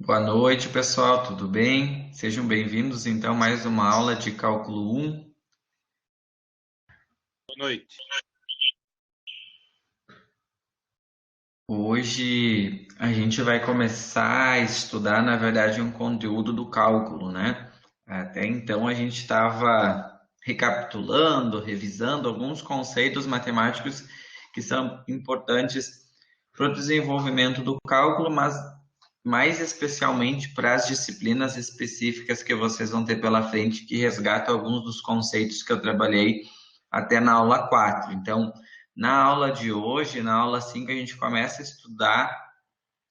Boa noite, pessoal, tudo bem? Sejam bem-vindos, então, a mais uma aula de cálculo 1. Boa noite. Hoje a gente vai começar a estudar, na verdade, um conteúdo do cálculo, né? Até então a gente estava recapitulando, revisando alguns conceitos matemáticos que são importantes para o desenvolvimento do cálculo, mas mais especialmente para as disciplinas específicas que vocês vão ter pela frente, que resgatam alguns dos conceitos que eu trabalhei até na aula 4. Então, na aula de hoje, na aula 5, a gente começa a estudar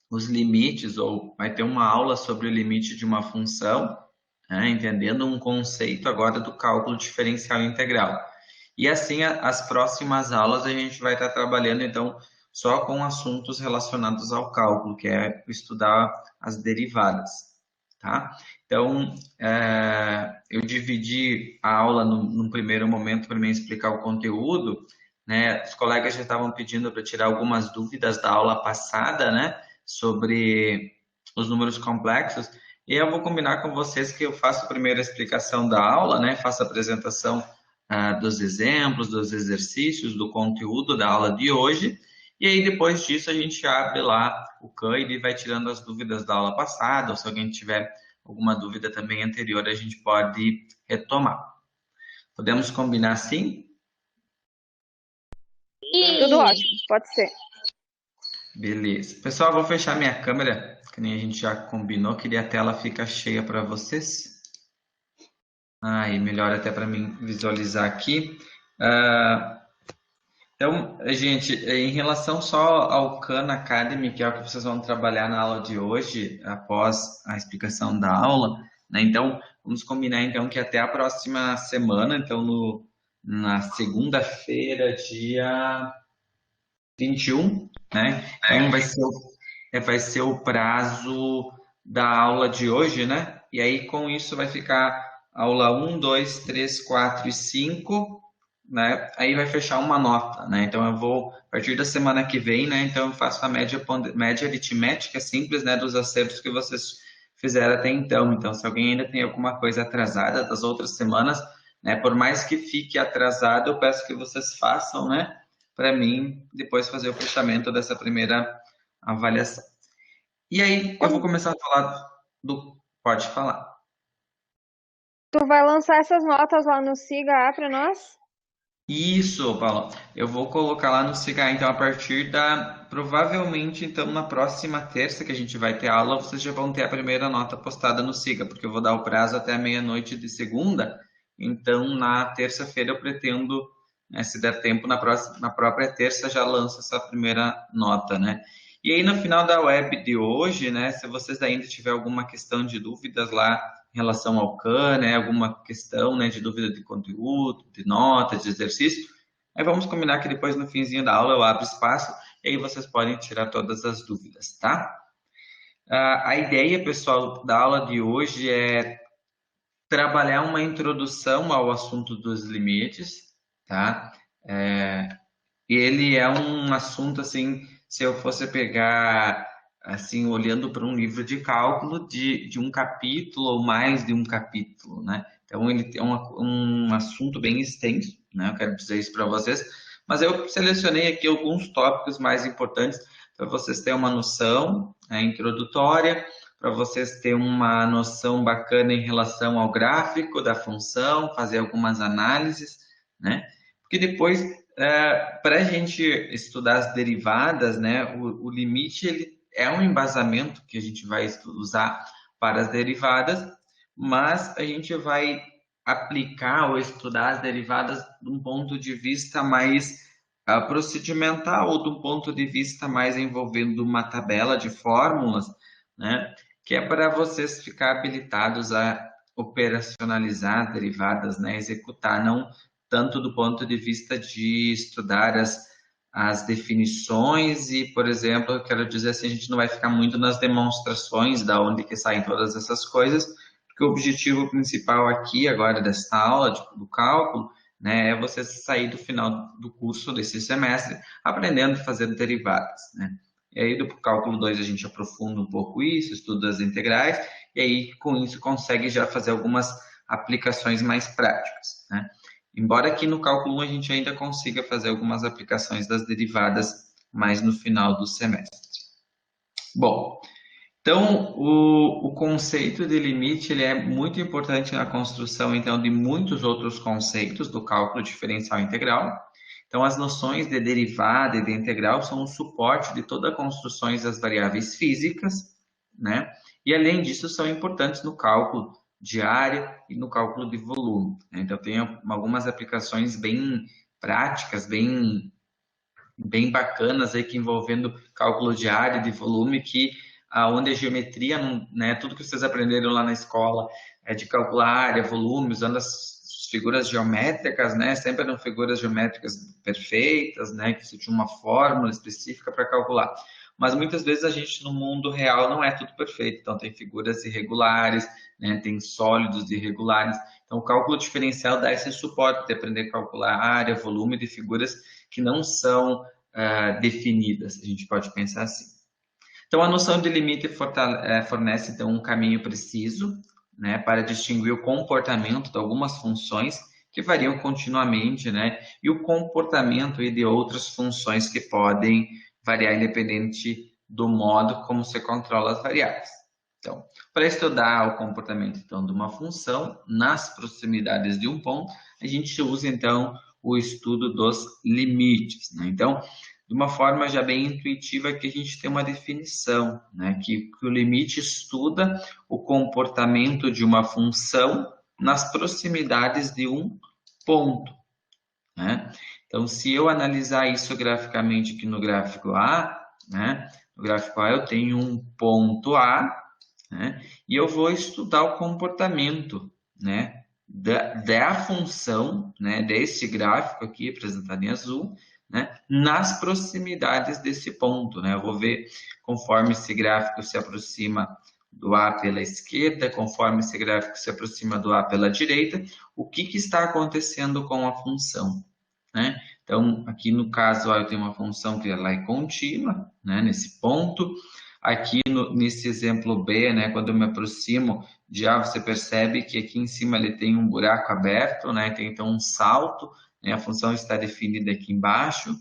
os limites, ou vai ter uma aula sobre o limite de uma função, né, entendendo um conceito agora do cálculo diferencial integral. E assim, as próximas aulas a gente vai estar trabalhando, então, só com assuntos relacionados ao cálculo, que é estudar as derivadas, tá? Então, eu dividi a aula num primeiro momento para mim explicar o conteúdo, né? Os colegas já estavam pedindo para tirar algumas dúvidas da aula passada, né? Sobre os números complexos. E eu vou combinar com vocês que eu faço primeiro a explicação da aula, né? Faço a apresentação dos exemplos, dos exercícios, do conteúdo da aula de hoje. E aí, depois disso, a gente abre lá o Khan e ele vai tirando as dúvidas da aula passada, ou se alguém tiver alguma dúvida também anterior, a gente pode retomar. Podemos combinar assim? Tudo ótimo, pode ser. Beleza. Pessoal, eu vou fechar minha câmera, que nem a gente já combinou, queria a tela fica cheia para vocês. Aí, melhor até para mim visualizar aqui. Ah, Então, gente, em relação só ao Khan Academy, que é o que vocês vão trabalhar na aula de hoje, após a explicação da aula, né? Então, vamos combinar então que até a próxima semana, então na segunda-feira, dia 21, né? Então vai ser o prazo da aula de hoje, né? E aí com isso vai ficar aula 1, 2, 3, 4 e 5, né? Aí vai fechar uma nota, né? Então eu vou, a partir da semana que vem, né? Então eu faço a média aritmética simples, né? Dos acertos que vocês fizeram até então. Então, se alguém ainda tem alguma coisa atrasada das outras semanas, né? Por mais que fique atrasado, eu peço que vocês façam, né? Para mim depois fazer o fechamento dessa primeira avaliação. E aí eu vou começar a falar do. Pode falar. Tu vai lançar essas notas lá no SIGA para nós? Isso, Paulo. Eu vou colocar lá no Cigar, então, a partir da. Provavelmente, então, na próxima terça que a gente vai ter aula, vocês já vão ter a primeira nota postada no Siga, porque eu vou dar o prazo até a meia-noite de segunda. Então, na terça-feira, eu pretendo, né, se der tempo, na própria terça já lanço essa primeira nota, né? E aí, no final da web de hoje, né, se vocês ainda tiverem alguma questão de dúvidas lá em relação ao CAN, né, alguma questão, né, de dúvida de conteúdo, de nota, de exercício, aí vamos combinar que depois no finzinho da aula eu abro espaço e aí vocês podem tirar todas as dúvidas, tá? A ideia, pessoal, da aula de hoje é trabalhar uma introdução ao assunto dos limites, tá? Ele é um assunto assim, se eu fosse pegar assim, olhando para um livro de cálculo de um capítulo ou mais de um capítulo, né? Então ele tem um assunto bem extenso, né? Eu quero dizer isso para vocês, mas eu selecionei aqui alguns tópicos mais importantes para vocês terem uma noção, né, introdutória, para vocês terem uma noção bacana em relação ao gráfico da função, fazer algumas análises, né? Porque depois para a gente estudar as derivadas, né, o limite ele é um embasamento que a gente vai usar para as derivadas, mas a gente vai aplicar ou estudar as derivadas de um ponto de vista mais procedimental ou de um ponto de vista mais envolvendo uma tabela de fórmulas, né, que é para vocês ficar habilitados a operacionalizar as derivadas, né, executar, não tanto do ponto de vista de estudar as definições e, por exemplo, eu quero dizer assim, a gente não vai ficar muito nas demonstrações da onde que saem todas essas coisas, porque o objetivo principal aqui agora desta aula do cálculo, né, é você sair do final do curso desse semestre aprendendo a fazer derivadas, né? e aí do cálculo 2 a gente aprofunda um pouco isso, estuda as integrais, e aí com isso consegue já fazer algumas aplicações mais práticas, né? Embora aqui no cálculo 1 a gente ainda consiga fazer algumas aplicações das derivadas mais no final do semestre. Bom, então o conceito de limite ele é muito importante na construção então de muitos outros conceitos do cálculo diferencial integral. Então as noções de derivada e de integral são o suporte de toda a construção das variáveis físicas, né? E além disso são importantes no cálculo de área e no cálculo de volume, né? Então tem algumas aplicações bem práticas, bem bacanas aí que envolvendo cálculo de área e de volume, que onde a geometria, né, tudo que vocês aprenderam lá na escola é de calcular área, volume, usando as figuras geométricas, né, sempre eram figuras geométricas perfeitas, né, que se tinha uma fórmula específica para calcular. Mas muitas vezes a gente no mundo real não é tudo perfeito, então tem figuras irregulares, né, tem sólidos irregulares. Então o cálculo diferencial dá esse suporte de aprender a calcular área, volume de figuras que não são definidas, a gente pode pensar assim. Então, a noção de limite fornece então um caminho preciso, né, para distinguir o comportamento de algumas funções que variam continuamente, né, e o comportamento de outras funções que podem variar independente do modo como se controla as variáveis. Então, para estudar o comportamento então de uma função nas proximidades de um ponto, a gente usa então o estudo dos limites, né? Então, de uma forma já bem intuitiva, que a gente tem uma definição, né? Que o limite estuda o comportamento de uma função nas proximidades de um ponto, né? Então, se eu analisar isso graficamente aqui no gráfico A, né? No gráfico A eu tenho um ponto A, né? E eu vou estudar o comportamento, né, da função, né, desse gráfico aqui apresentado em azul, né, nas proximidades desse ponto, né? Eu vou ver conforme esse gráfico se aproxima do A pela esquerda, conforme esse gráfico se aproxima do A pela direita, o que está acontecendo com a função, né? Então, aqui no caso, eu tenho uma função que ela é contínua, né, nesse ponto. Aqui nesse exemplo B, né, quando eu me aproximo de A, você percebe que aqui em cima ele tem um buraco aberto, né, tem então um salto, né, a função está definida aqui embaixo,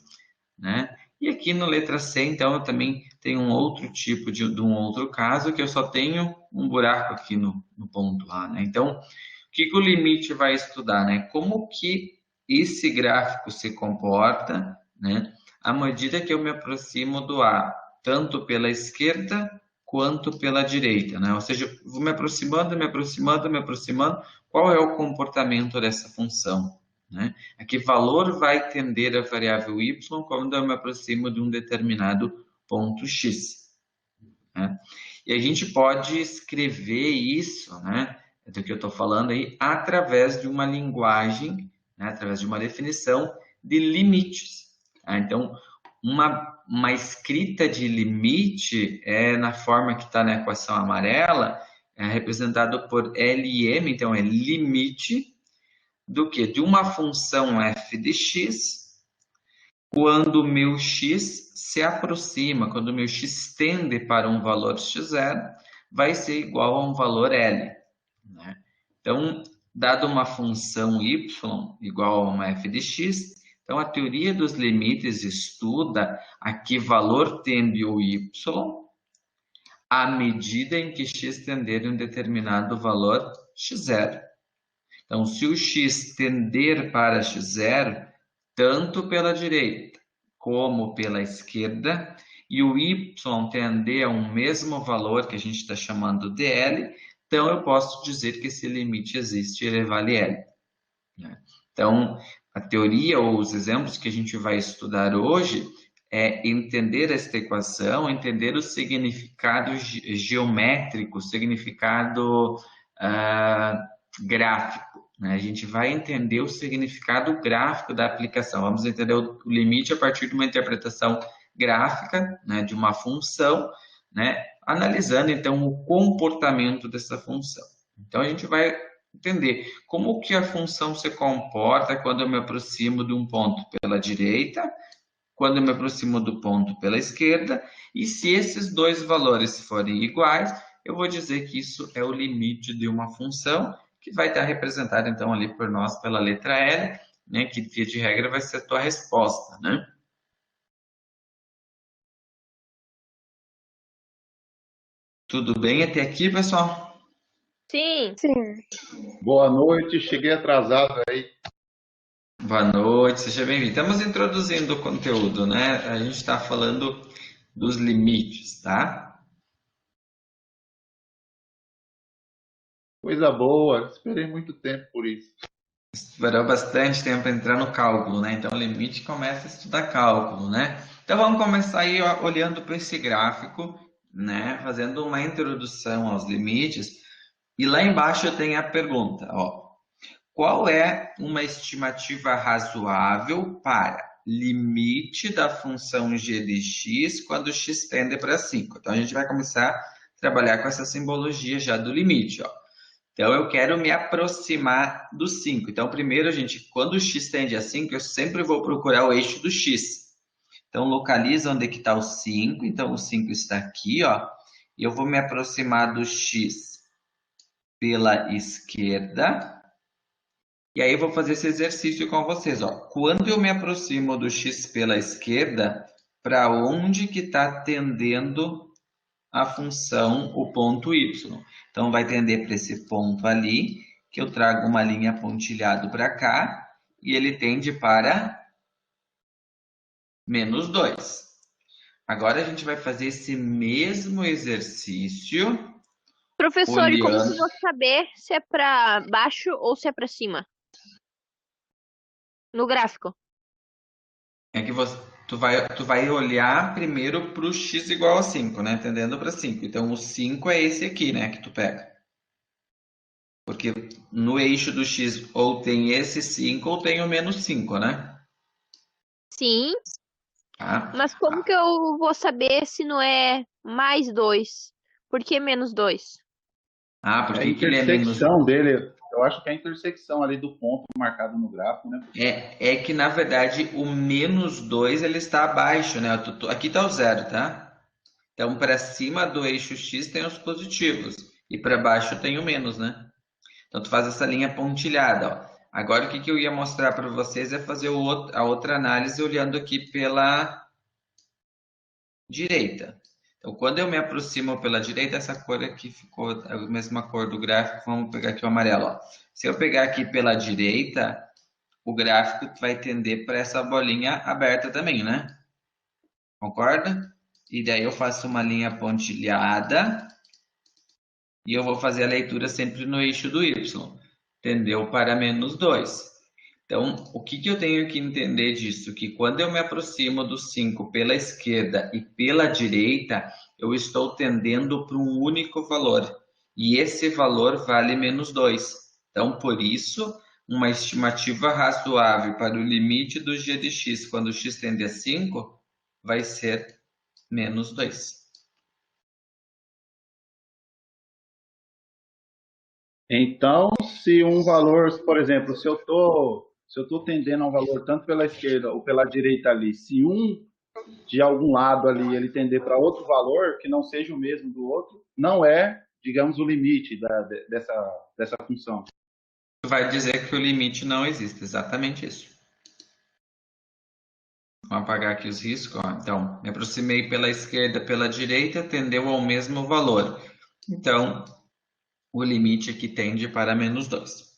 né, e aqui no letra C, então, eu também tenho um outro tipo de um outro caso, que eu só tenho um buraco aqui no ponto A, né. Então, o que o limite vai estudar, né, como que esse gráfico se comporta, né, à medida que eu me aproximo do A, tanto pela esquerda quanto pela direita, né? Ou seja, vou me aproximando, me aproximando, me aproximando. Qual é o comportamento dessa função, né? A que valor vai tender a variável y quando eu me aproximo de um determinado ponto x, né? E a gente pode escrever isso, né, do que eu estou falando aí, através de uma linguagem, né, através de uma definição de limites, tá? Então, uma escrita de limite é na forma que está na equação amarela, é representado por LM, então é limite do que? De uma função f de x, quando o meu x se aproxima, quando o meu x tende para um valor x0, vai ser igual a um valor L, né? Então, dado uma função y igual a uma f de x, então a teoria dos limites estuda a que valor tende o y à medida em que x tender a um determinado valor x0. Então, se o x tender para x0, tanto pela direita como pela esquerda, e o y tender a um mesmo valor que a gente está chamando de L, então eu posso dizer que esse limite existe e ele vale L, né? Então, a teoria ou os exemplos que a gente vai estudar hoje é entender esta equação, entender o significado geométrico, o significado gráfico, né? A gente vai entender o significado gráfico da aplicação. Vamos entender o limite a partir de uma interpretação gráfica, né, de uma função, né, analisando então o comportamento dessa função. Então a gente vai entender como que a função se comporta quando eu me aproximo de um ponto pela direita quando eu me aproximo do ponto pela esquerda, e se esses dois valores forem iguais, eu vou dizer que isso é o limite de uma função, que vai estar representada então ali por nós pela letra L, né, que via de regra vai ser a tua resposta, né? Tudo bem até aqui, pessoal? Sim. Sim. Boa noite, cheguei atrasado aí. Boa noite, seja bem-vindo. Estamos introduzindo o conteúdo, né? A gente está falando dos limites, tá? Coisa boa, esperei muito tempo por isso. Esperou bastante tempo para entrar no cálculo, né? Então, o limite começa a estudar cálculo, né? Então, vamos começar aí ó, olhando para esse gráfico, né? Fazendo uma introdução aos limites. E lá embaixo tem a pergunta, ó. Qual é uma estimativa razoável para limite da função g de x quando x tende para 5? Então, a gente vai começar a trabalhar com essa simbologia já do limite, ó. Então, eu quero me aproximar do 5. Então, primeiro, gente, quando o x tende a 5, eu sempre vou procurar o eixo do x. Então, localiza onde que está o 5. Então, o 5 está aqui, ó. E eu vou me aproximar do x pela esquerda. E aí, eu vou fazer esse exercício com vocês, ó. Quando eu me aproximo do x pela esquerda, para onde que está tendendo a função, o ponto y. Então, vai tender para esse ponto ali, que eu trago uma linha pontilhada para cá, e ele tende para -2. Agora, a gente vai fazer esse mesmo exercício, Professor, e como que eu olhando... vou saber se é pra baixo ou se é pra cima? No gráfico. É que tu vai olhar primeiro para o x igual a 5, né? Tendendo para 5. Então, o 5 é esse aqui, né? Que tu pega. Porque no eixo do x ou tem esse 5 ou tem o -5, né? Sim, Tá? mas como que eu vou saber se não é mais 2? Por que -2? Ah, É por a que que ele é menos... intersecção dele, eu acho que é a intersecção ali do ponto marcado no gráfico, né? É que, na verdade, o -2 ele está abaixo, né? Aqui está o zero, tá? Então, para cima do eixo x tem os positivos. E para baixo tem o menos, né? Então, tu faz essa linha pontilhada, ó. Agora, o que que eu ia mostrar para vocês é fazer a outra análise olhando aqui pela direita. Então, quando eu me aproximo pela direita, essa cor aqui ficou a mesma cor do gráfico. Vamos pegar aqui o amarelo, ó. Se eu pegar aqui pela direita, o gráfico vai tender para essa bolinha aberta também, né? Concorda? E daí eu faço uma linha pontilhada e eu vou fazer a leitura sempre no eixo do y. Tendeu para -2. Então, o que que eu tenho que entender disso? Que quando eu me aproximo do 5 pela esquerda e pela direita, eu estou tendendo para um único valor. E esse valor vale -2. Então, por isso, uma estimativa razoável para o limite do g de x quando x tende a 5 vai ser -2. Então, se um valor, por exemplo, se eu tô tendendo a um valor tanto pela esquerda ou pela direita ali, se um de algum lado ali ele tender para outro valor que não seja o mesmo do outro, não é, digamos, o limite dessa função. Vai dizer que o limite não existe, exatamente isso. Vou apagar aqui os riscos, ó. Então, me aproximei pela esquerda, pela direita, tendeu ao mesmo valor. Então, o limite aqui tende para -2.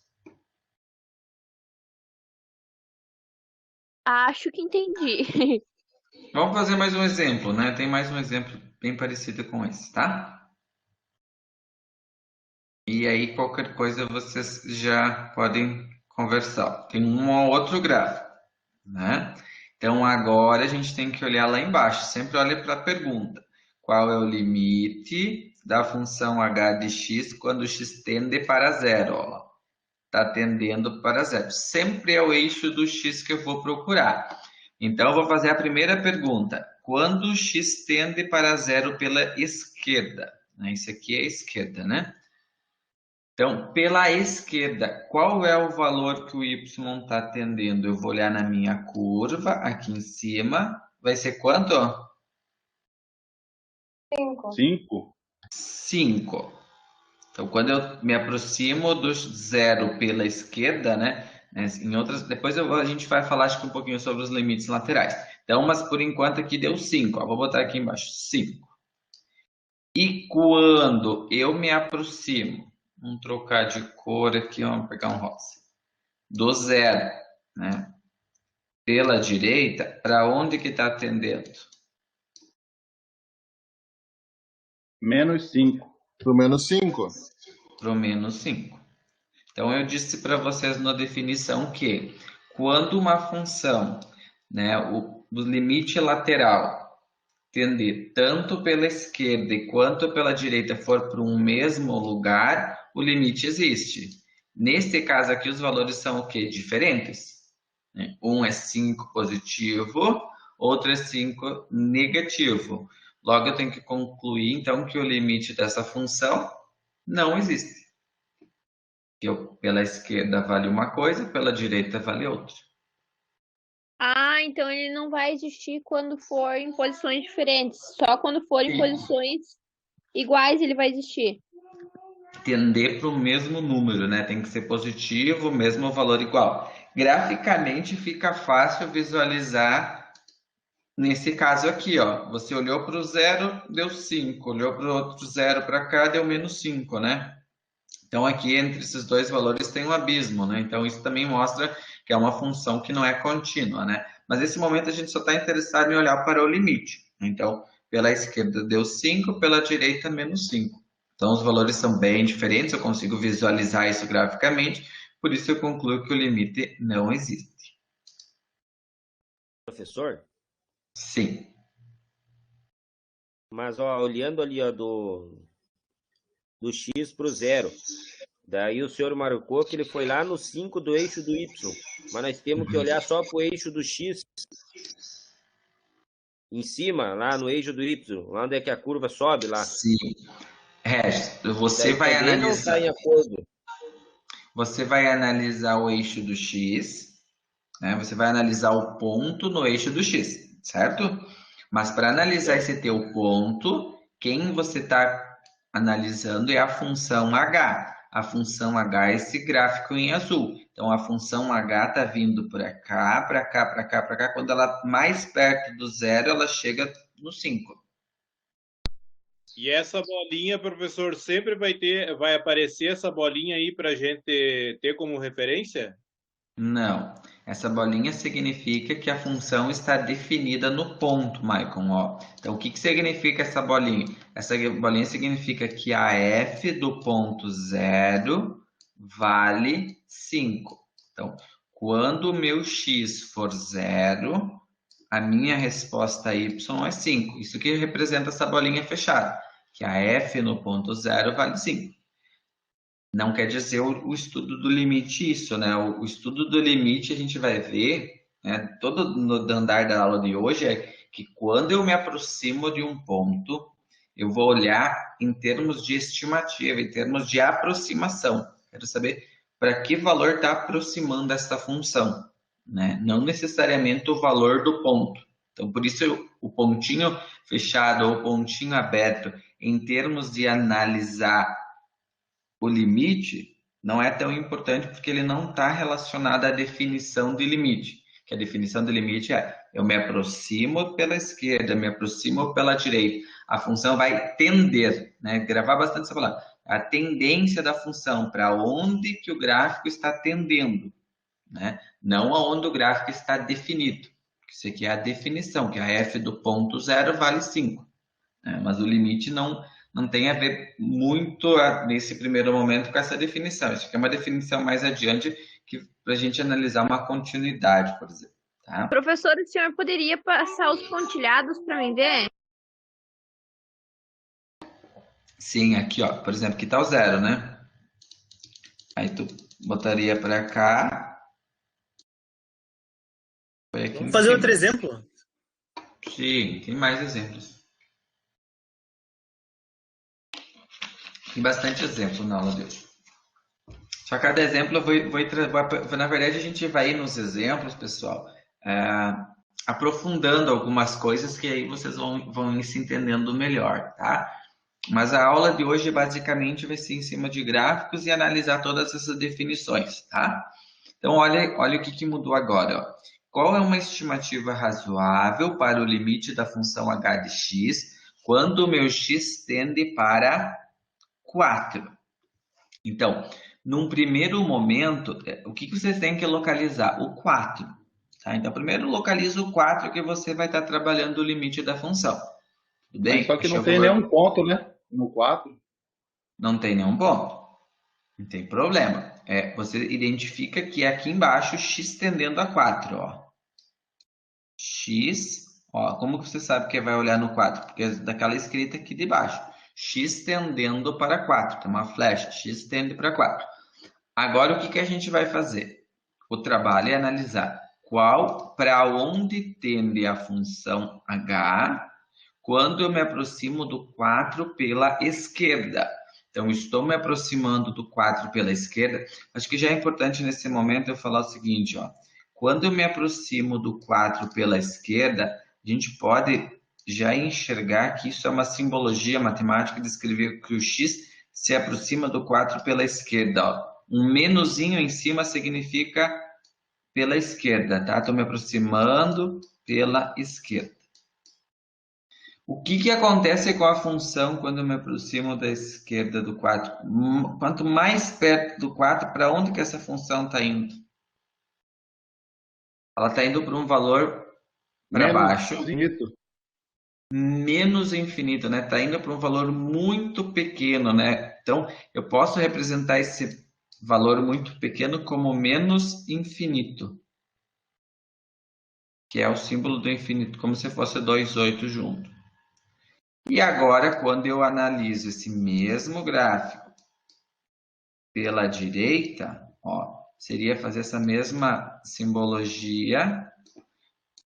Acho que entendi. Vamos fazer mais um exemplo, né? Tem mais um exemplo bem parecido com esse, tá? E aí, qualquer coisa, vocês já podem conversar. Tem um outro gráfico, né? Então, agora a gente tem que olhar lá embaixo. Sempre olha para a pergunta. Qual é o limite da função h de x quando x tende para zero? Ó, está tendendo para zero. Sempre é o eixo do x que eu vou procurar. Então, eu vou fazer a primeira pergunta. Quando x tende para zero pela esquerda? Isso aqui é a esquerda, né? Então, pela esquerda, qual é o valor que o y está tendendo? Eu vou olhar na minha curva, aqui em cima, vai ser quanto? 5. 5. 5. Então, quando eu me aproximo do zero pela esquerda, né? Em outras, depois a gente vai falar acho que um pouquinho sobre os limites laterais. Então, mas por enquanto aqui deu 5. Vou botar aqui embaixo, 5. E quando eu me aproximo, vamos trocar de cor aqui, vamos pegar um rosa, do zero, né? Pela direita, para onde que está tendendo? Menos 5. Pro menos 5. Para o menos 5. Então, eu disse para vocês na definição que quando uma função, né, o limite lateral tender tanto pela esquerda quanto pela direita for para um mesmo lugar, o limite existe. Nesse caso aqui, os valores são o quê? Diferentes. Um é 5 positivo, outro é 5 negativo. Logo, eu tenho que concluir, então, que o limite dessa função não existe. Que pela esquerda vale uma coisa, pela direita vale outra. Ah, então ele não vai existir quando for em posições diferentes. Só quando for em Sim. posições iguais ele vai existir. Tender para o mesmo número, né? Tem que ser positivo, mesmo valor igual. Graficamente fica fácil visualizar nesse caso aqui, ó. Você olhou para o zero, deu 5. Olhou para o outro zero para cá, deu menos 5, né? Então aqui entre esses dois valores tem um abismo, né? Então isso também mostra que é uma função que não é contínua, né? Mas nesse momento a gente só está interessado em olhar para o limite. Então, pela esquerda deu 5, pela direita menos 5. Então os valores são bem diferentes, eu consigo visualizar isso graficamente, por isso eu concluo que o limite não existe. Professor, Sim. mas ó, olhando ali ó, do x para o zero, daí o senhor marcou que ele foi lá no 5 do eixo do y, mas nós temos que olhar só para o eixo do x, em cima, lá no eixo do y, lá onde é que a curva sobe lá. Sim. Regis, você Daí vai também não analisar. está em acordo. Você vai analisar o eixo do x, né? Você vai analisar o ponto no eixo do x, certo? Mas para analisar esse teu ponto, quem você está analisando é a função h. A função h é esse gráfico em azul. Então a função h está vindo para cá, para cá, para cá, para cá. Quando ela mais perto do zero, ela chega no 5. E essa bolinha, professor, sempre vai aparecer essa bolinha aí para a gente ter como referência? Não, essa bolinha significa que a função está definida no ponto, Maicon. Ó. Então, o que significa essa bolinha? Essa bolinha significa que a f do ponto 0 vale 5. Então, quando o meu x for 0, a minha resposta y é 5. Isso que representa essa bolinha fechada, que a f no ponto 0 vale 5. Não quer dizer o estudo do limite isso, né? O estudo do limite a gente vai ver, né, todo no andar da aula de hoje é que quando eu me aproximo de um ponto, eu vou olhar em termos de estimativa, em termos de aproximação. Quero saber para que valor está aproximando essa função, né? Não necessariamente o valor do ponto. Então, por isso o pontinho fechado ou o pontinho aberto, em termos de analisar o limite, não é tão importante porque ele não está relacionado à definição de limite. Que a definição de limite é eu me aproximo pela esquerda, me aproximo pela direita. A função vai tender, né? Gravar bastante essa palavra. A tendência da função, para onde que o gráfico está tendendo, né? Não aonde o gráfico está definido. Isso aqui é a definição, que a f do ponto 0 vale 5. Né? Mas o limite não tem a ver muito nesse primeiro momento com essa definição. Isso aqui é uma definição mais adiante para a gente analisar uma continuidade, por exemplo. Tá? Professor, o senhor poderia passar os pontilhados para mim ver? Sim, aqui, ó. Por exemplo, aqui está o 0, né? Aí tu botaria para cá. Foi aqui. Vamos fazer outro exemplo? Sim, tem mais exemplos. Tem bastante exemplo na aula de hoje. Só cada exemplo na verdade a gente vai ir nos exemplos, pessoal, aprofundando algumas coisas que aí vocês vão ir se entendendo melhor, tá? Mas a aula de hoje basicamente vai ser em cima de gráficos e analisar todas essas definições, tá? Então, olha o que mudou agora, ó. Qual é uma estimativa razoável para o limite da função h de x quando o meu x tende para 4? Então, num primeiro momento, o que vocês têm que localizar? O 4. Tá? Então, primeiro localiza o 4 que você vai estar trabalhando o limite da função. Tudo bem? Só que Achei não o tem valor- nenhum ponto, né? No 4. Não tem nenhum ponto. Não tem problema. Você identifica que é aqui embaixo x tendendo a 4, ó. X, ó, como que você sabe que vai olhar no 4? Porque é daquela escrita aqui de baixo. X tendendo para 4. Tem uma flecha, x tende para 4. Agora, o que a gente vai fazer? O trabalho é analisar para onde tende a função h quando eu me aproximo do 4 pela esquerda. Então, estou me aproximando do 4 pela esquerda. Acho que já é importante nesse momento eu falar o seguinte, ó. Quando eu me aproximo do 4 pela esquerda, a gente pode já enxergar que isso é uma simbologia matemática de escrever que o x se aproxima do 4 pela esquerda, ó. Um menuzinho em cima significa pela esquerda, tá? Estou me aproximando pela esquerda. O que acontece com a função quando eu me aproximo da esquerda do 4? Quanto mais perto do 4, para onde que essa função está indo? Ela está indo para um valor para baixo, Infinito. menos infinito, né? Está indo para um valor muito pequeno, né? Então, eu posso representar esse valor muito pequeno como menos infinito, que é o símbolo do infinito, como se fosse 2,8 junto. E agora, quando eu analiso esse mesmo gráfico pela direita, ó, seria fazer essa mesma simbologia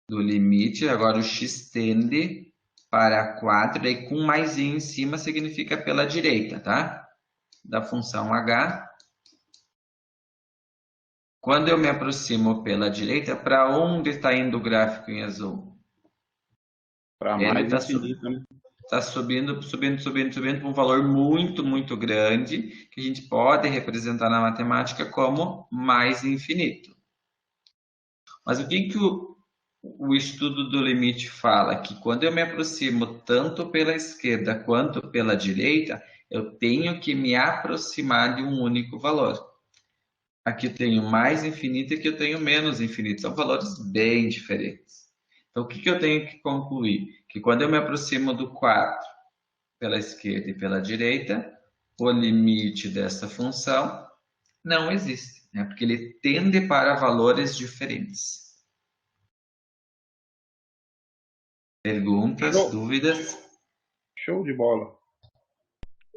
do limite. Agora o x tende para 4, daí com mais i em cima significa pela direita, tá? Da função h. Quando eu me aproximo pela direita, para onde está indo o gráfico em azul? Para Ele mais está infinito, né? Está subindo para um valor muito, muito grande, que a gente pode representar na matemática como mais infinito. Mas o que o estudo do limite fala? Que quando eu me aproximo tanto pela esquerda quanto pela direita, eu tenho que me aproximar de um único valor. Aqui eu tenho mais infinito e aqui eu tenho menos infinito. São valores bem diferentes. Então, o que eu tenho que concluir? Que quando eu me aproximo do 4 pela esquerda e pela direita, o limite dessa função não existe, né? Porque ele tende para valores diferentes. Perguntas, dúvidas? Show de bola.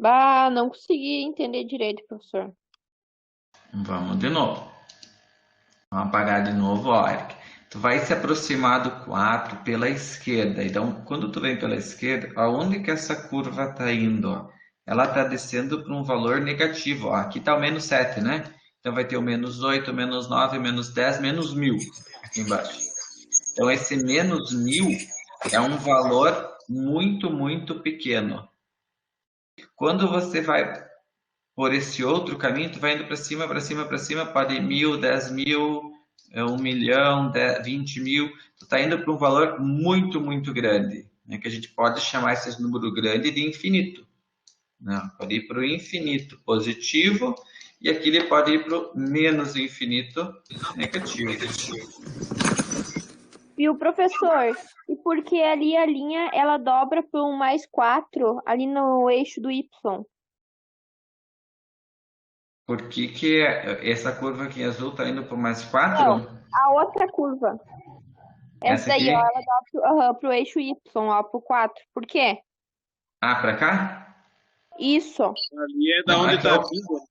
Ah, não consegui entender direito, professor. Vamos de novo. Vamos apagar de novo, ó, Eric. Tu vai se aproximar do 4 pela esquerda. Então, quando tu vem pela esquerda, aonde que essa curva está indo? Ó? Ela está descendo para um valor negativo. Ó. Aqui está o menos 7, né? Então, vai ter o menos 8, menos 9, menos 10, menos 1000 aqui embaixo. Então, esse menos 1000 é um valor muito, muito pequeno. Quando você vai por esse outro caminho, tu vai indo para cima, para cima, para cima, pode ir 1000, 10.000, 1 milhão, 20 mil. Tu está indo para um valor muito, muito grande, né? Que a gente pode chamar esse número grande de infinito. Né? Pode ir para o infinito positivo e aqui ele pode ir para o menos infinito negativo. Viu, professor? E porque ali a linha, ela dobra para um mais 4 ali no eixo do Y. Por que essa curva aqui em azul está indo para mais 4? Não, a outra curva. Essa Essa daí, aqui? ó, ela dobra pro eixo Y, ó, pro 4. Por quê? Ah, para cá? Isso. Ali é da Não, onde aqui está é vindo.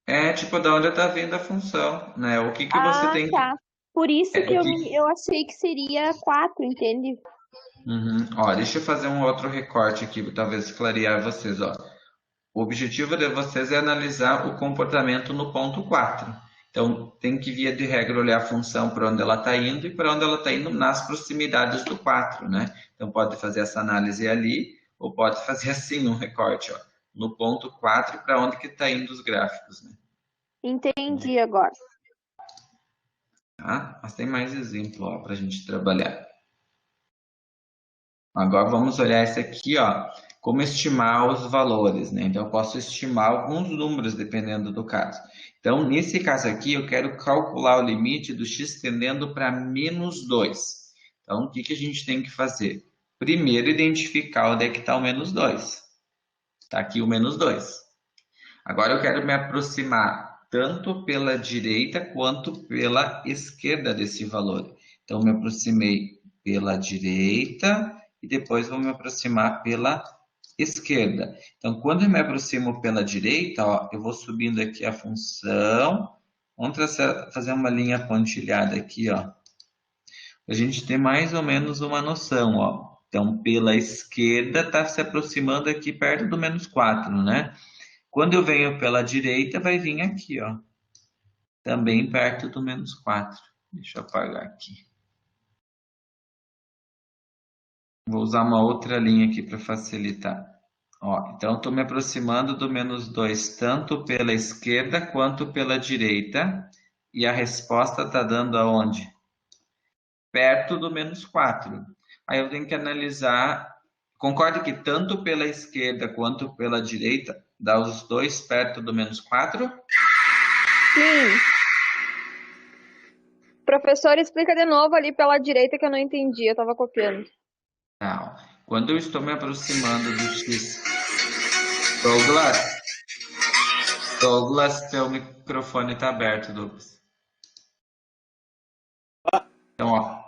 É tipo da onde está vindo a função, né? O que você tem que... Tá. Por isso que o que- eu achei que seria 4, entende? Uhum. Ó, deixa eu fazer um outro recorte aqui, talvez clarear vocês, ó. O objetivo de vocês é analisar o comportamento no ponto 4. Então, tem que, via de regra, olhar a função para onde ela está indo e para onde ela está indo nas proximidades do 4, né? Então, pode fazer essa análise ali, ou pode fazer assim um recorte, ó, no ponto 4, para onde que está indo os gráficos, né? Entendi agora. Tá? Mas tem mais exemplo para a gente trabalhar. Agora vamos olhar esse aqui, ó, como estimar os valores, né? Então eu posso estimar alguns números dependendo do caso. Então, nesse caso aqui, eu quero calcular o limite do x tendendo para -2. Então, o que a gente tem que fazer? Primeiro, identificar onde é que está o -2. Está aqui o -2. Agora eu quero me aproximar tanto pela direita quanto pela esquerda desse valor. Então, me aproximei pela direita e depois vou me aproximar pela esquerda. Então, quando eu me aproximo pela direita, ó, eu vou subindo aqui a função. Vamos fazer uma linha pontilhada aqui, ó. A gente ter mais ou menos uma noção, ó. Então, pela esquerda, está se aproximando aqui perto do -4, né? Quando eu venho pela direita, vai vir aqui, ó. Também perto do -4. Deixa eu apagar aqui. Vou usar uma outra linha aqui para facilitar. Ó, então, estou me aproximando do -2 tanto pela esquerda quanto pela direita. E a resposta está dando aonde? Perto do -4. Aí eu tenho que analisar. Concorda que tanto pela esquerda quanto pela direita dá os dois perto do -4? Sim. Professor, explica de novo ali pela direita que eu não entendi, eu tava copiando. Não. Quando eu estou me aproximando do x... Douglas, teu microfone está aberto, Douglas. Então, ó.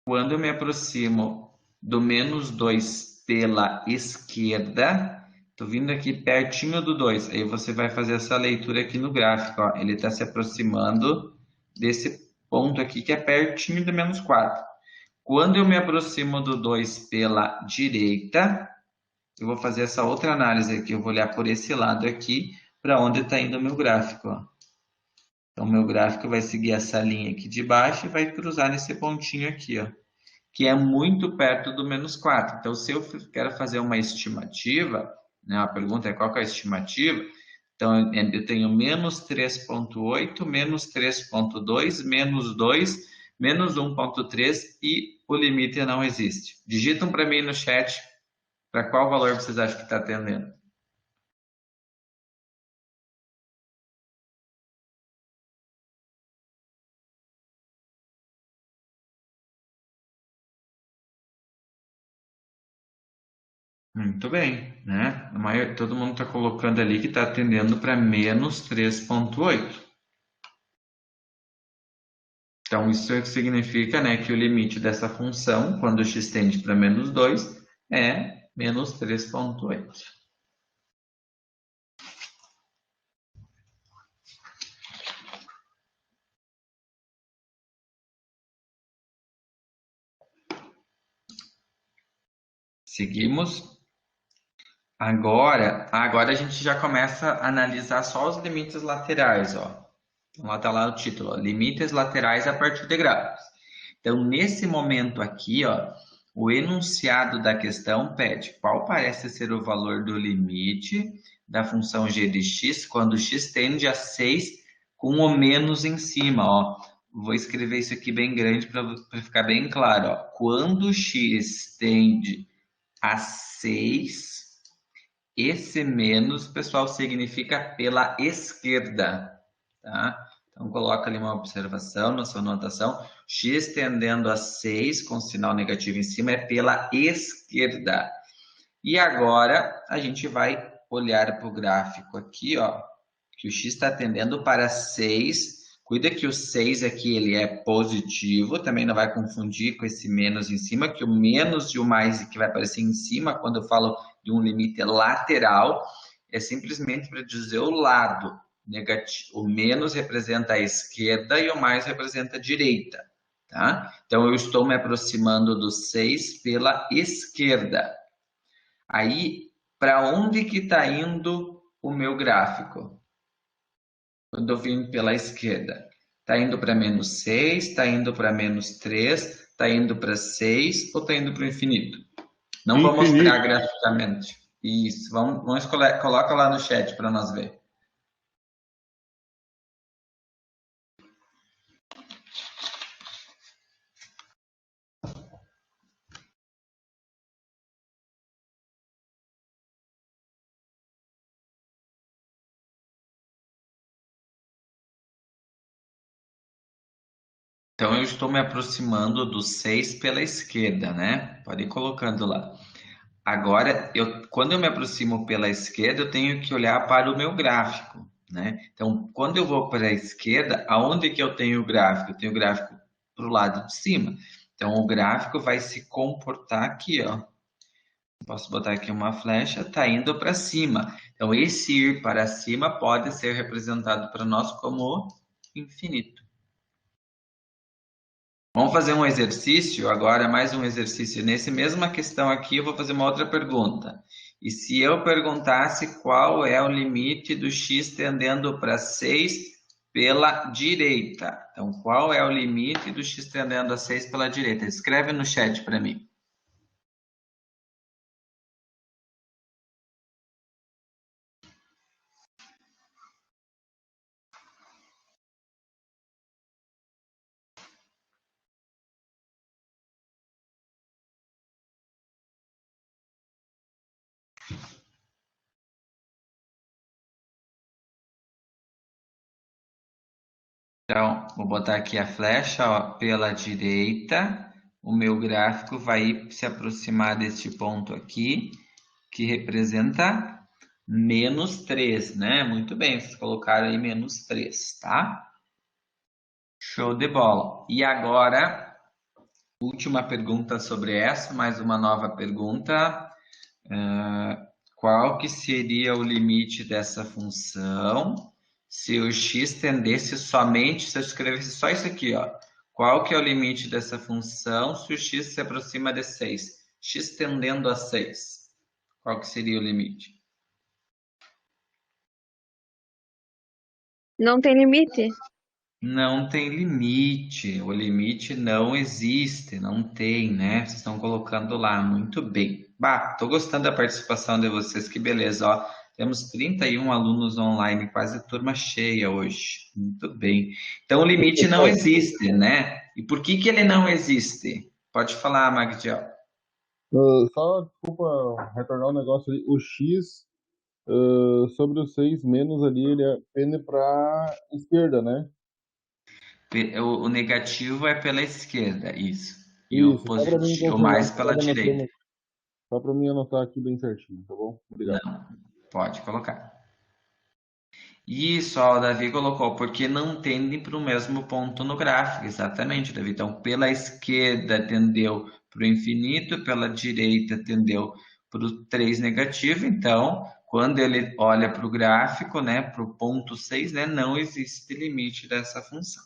Quando eu me aproximo do -2 pela esquerda, tô vindo aqui pertinho do 2. Aí você vai fazer essa leitura aqui no gráfico, ó. Ele está se aproximando desse ponto aqui que é pertinho do -4. Quando eu me aproximo do 2 pela direita, eu vou fazer essa outra análise aqui. Eu vou olhar por esse lado aqui, para onde está indo o meu gráfico, ó. Então, meu gráfico vai seguir essa linha aqui de baixo e vai cruzar nesse pontinho aqui, ó, que é muito perto do -4. Então, se eu quero fazer uma estimativa, né, a pergunta é qual que é a estimativa? Então, eu tenho -3,8, -3,2, -2, -1,3 e o limite não existe. Digitam para mim no chat para qual valor vocês acham que está atendendo. Muito bem, né? Todo mundo está colocando ali que está atendendo para -3,8. Então, isso significa, né, que o limite dessa função, quando o x tende para -2, é -3,8. Seguimos. Agora a gente já começa a analisar só os limites laterais, ó. Então, lá está lá o título, ó, limites laterais a partir de gráficos. Então, nesse momento aqui, ó, o enunciado da questão pede qual parece ser o valor do limite da função g de x quando x tende a 6 com o menos em cima, ó. Vou escrever isso aqui bem grande para ficar bem claro, ó. Quando x tende a 6, esse menos, pessoal, significa pela esquerda, tá? Então, coloca ali uma observação na sua anotação. X tendendo a 6, com sinal negativo em cima, é pela esquerda. E agora, a gente vai olhar para o gráfico aqui, ó, que o x está tendendo para 6. Cuida que o 6 aqui ele é positivo, também não vai confundir com esse menos em cima, que o menos e o mais que vai aparecer em cima, quando eu falo de um limite lateral, é simplesmente para dizer o lado negativo. O menos representa a esquerda e o mais representa a direita, tá? Então, eu estou me aproximando do 6 pela esquerda. Aí, para onde que está indo o meu gráfico? Quando eu vim pela esquerda, está indo para -6, está indo para -3, está indo para 6 ou está indo para o infinito? Não vou mostrar Infinito. graficamente. Isso, vamos coloca lá no chat para nós ver. Então eu estou me aproximando do 6 pela esquerda, né? Pode ir colocando lá. Agora, quando eu me aproximo pela esquerda, eu tenho que olhar para o meu gráfico, né? Então, quando eu vou para a esquerda, aonde que eu tenho o gráfico? Eu tenho o gráfico para o lado de cima. Então, o gráfico vai se comportar aqui, ó. Posso botar aqui uma flecha, está indo para cima. Então, esse ir para cima pode ser representado para nós como infinito. Vamos fazer um exercício agora, mais um exercício. Nessa mesma questão aqui, eu vou fazer uma outra pergunta. E se eu perguntasse qual é o limite do x tendendo para 6 pela direita? Então, qual é o limite do x tendendo a 6 pela direita? Escreve no chat para mim. Então, vou botar aqui a flecha, ó, pela direita. O meu gráfico vai se aproximar deste ponto aqui, que representa -3, né? Muito bem, vocês colocaram aí -3, tá? Show de bola. E agora, última pergunta sobre essa, mais uma nova pergunta. Qual que seria o limite dessa função se o x tendesse somente, se eu escrevesse só isso aqui, ó. Qual que é o limite dessa função se o x se aproxima de 6? X tendendo a 6. Qual que seria o limite? Não tem limite? Não tem limite. O limite não existe, não tem, né? Vocês estão colocando lá, muito bem. Bah, tô gostando da participação de vocês, que beleza, ó. Temos 31 alunos online, quase turma cheia hoje. Muito bem. Então, o limite não existe, né? E por que que ele não existe? Pode falar, Magdiel. Só, desculpa, retornar um negócio ali. O X sobre o 6 menos ali, ele pende para esquerda, né? O negativo é pela esquerda, isso. E o Isso, só para mim positivo, confirmar. mais pela direita. Só para mim anotar aqui bem certinho, tá bom? Obrigado. Não, pode colocar. Isso, ó, o Davi colocou, porque não tendem para o mesmo ponto no gráfico. Exatamente, Davi. Então, pela esquerda tendeu para o infinito, pela direita tendeu para o 3 negativo. Então, quando ele olha para o gráfico, né, para o ponto 6, né, não existe limite dessa função.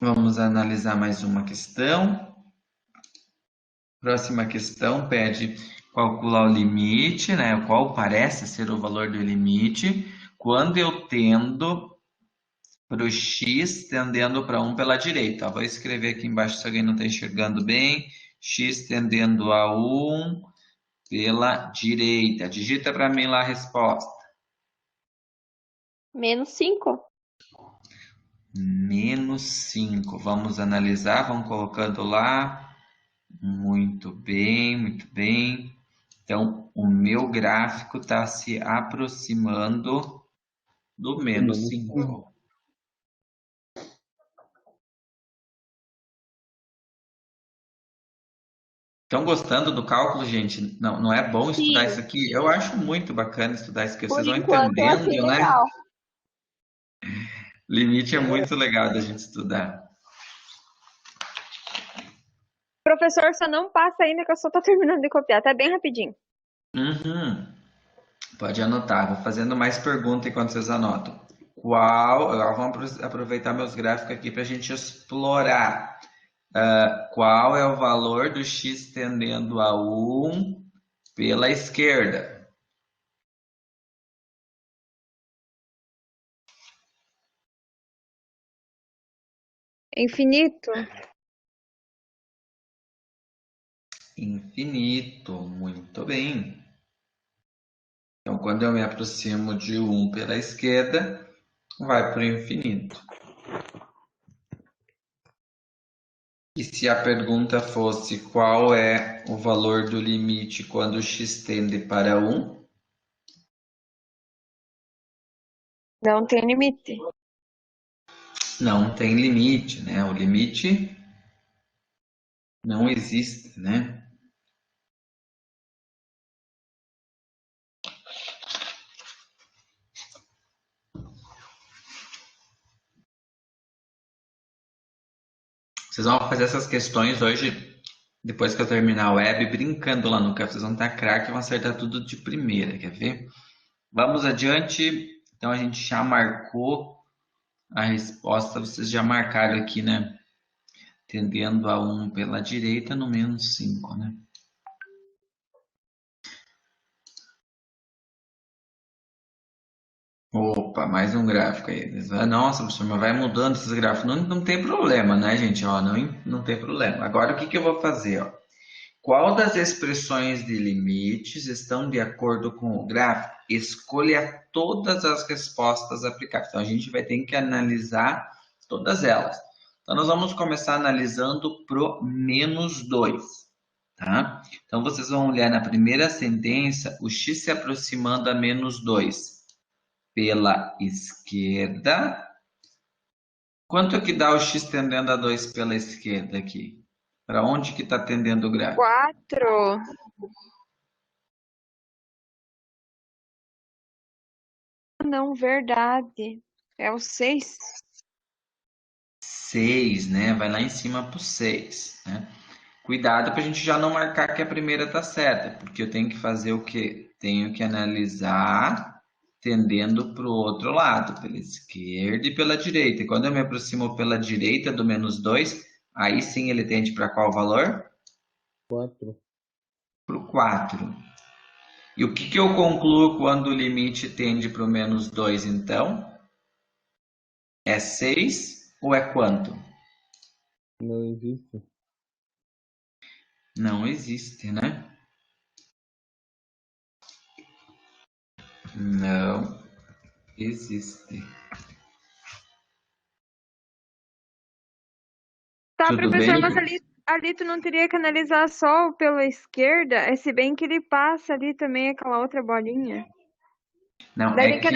Vamos analisar mais uma questão. Próxima questão pede calcular o limite, né? Qual parece ser o valor do limite quando eu tendo para o x tendendo para 1 pela direita. Vou escrever aqui embaixo se alguém não está enxergando bem. X tendendo a 1 pela direita. Digita para mim lá a resposta. -5. -5. Vamos analisar, vamos colocando lá. Muito bem, muito bem. Então, o meu gráfico está se aproximando do -5. Estão gostando do cálculo, gente? Não, não é bom estudar Sim. isso aqui? Eu acho muito bacana estudar isso aqui. Por Vocês vão enquanto, eu achei entendendo, né? legal. Limite é muito legal da gente estudar. Professor, só não passa ainda que eu só tô terminando de copiar, tá bem rapidinho. Pode anotar, vou fazendo mais perguntas enquanto vocês anotam. Agora vamos aproveitar meus gráficos aqui para a gente explorar. Qual é o valor do x tendendo a 1 pela esquerda? Infinito. Infinito, muito bem. Então, quando eu me aproximo de 1 pela esquerda, vai para o infinito. E se a pergunta fosse qual é o valor do limite quando x tende para 1? Não tem limite. Não tem limite, né? O limite não existe, né? Vocês vão fazer essas questões hoje, depois que eu terminar a web, brincando lá no café. Vocês vão estar craque e vão acertar tudo de primeira, quer ver? Vamos adiante. Então a gente já marcou a resposta, vocês já marcaram aqui, né? Tendendo a 1 pela direita no menos 5, né? Opa, mais um gráfico aí. Nossa, professor, mas vai mudando esses gráficos. Não tem problema, né, gente? Ó, não tem problema. Agora, o que que eu vou fazer? Ó? Qual das expressões de limites estão de acordo com o gráfico? Escolha todas as respostas aplicáveis. Então, a gente vai ter que analisar todas elas. Então, nós vamos começar analisando pro menos 2. Tá? Então, vocês vão olhar na primeira sentença, o x se aproximando a menos 2 pela esquerda. Quanto que dá o x tendendo a 2 pela esquerda aqui? Para onde que está tendendo o gráfico? 4. Não, verdade. É o 6. 6, né? Vai lá em cima para o 6, né? Cuidado para a gente já não marcar que a primeira está certa, porque eu tenho que fazer o quê? Tenho que analisar tendendo para o outro lado, pela esquerda e pela direita. E quando eu me aproximo pela direita do menos 2, aí sim ele tende para qual valor? 4. Para o 4. E o que que eu concluo quando o limite tende para o menos 2, então? É 6 ou é quanto? Não existe. Não existe, né? Não existe. Tá, Tudo professor, bem? mas ali tu não teria que analisar só pela esquerda? É se bem que ele passa ali também aquela outra bolinha. Não, Daí é que tem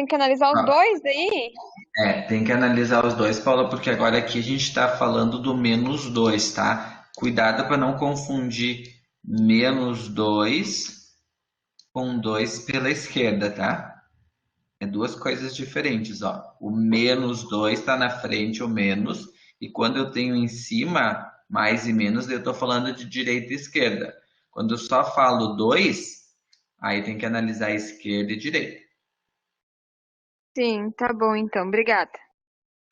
que analisar os dois daí? tem que analisar os dois, Paula, porque agora aqui a gente está falando do menos 2, tá? Cuidado para não confundir menos 2 com 2 pela esquerda, tá? É duas coisas diferentes, ó. O menos 2 está na frente, o menos, e quando eu tenho em cima mais e menos, eu estou falando de direita e esquerda. Quando eu só falo 2, aí tem que analisar esquerda e direita. Sim, tá bom então. Obrigada.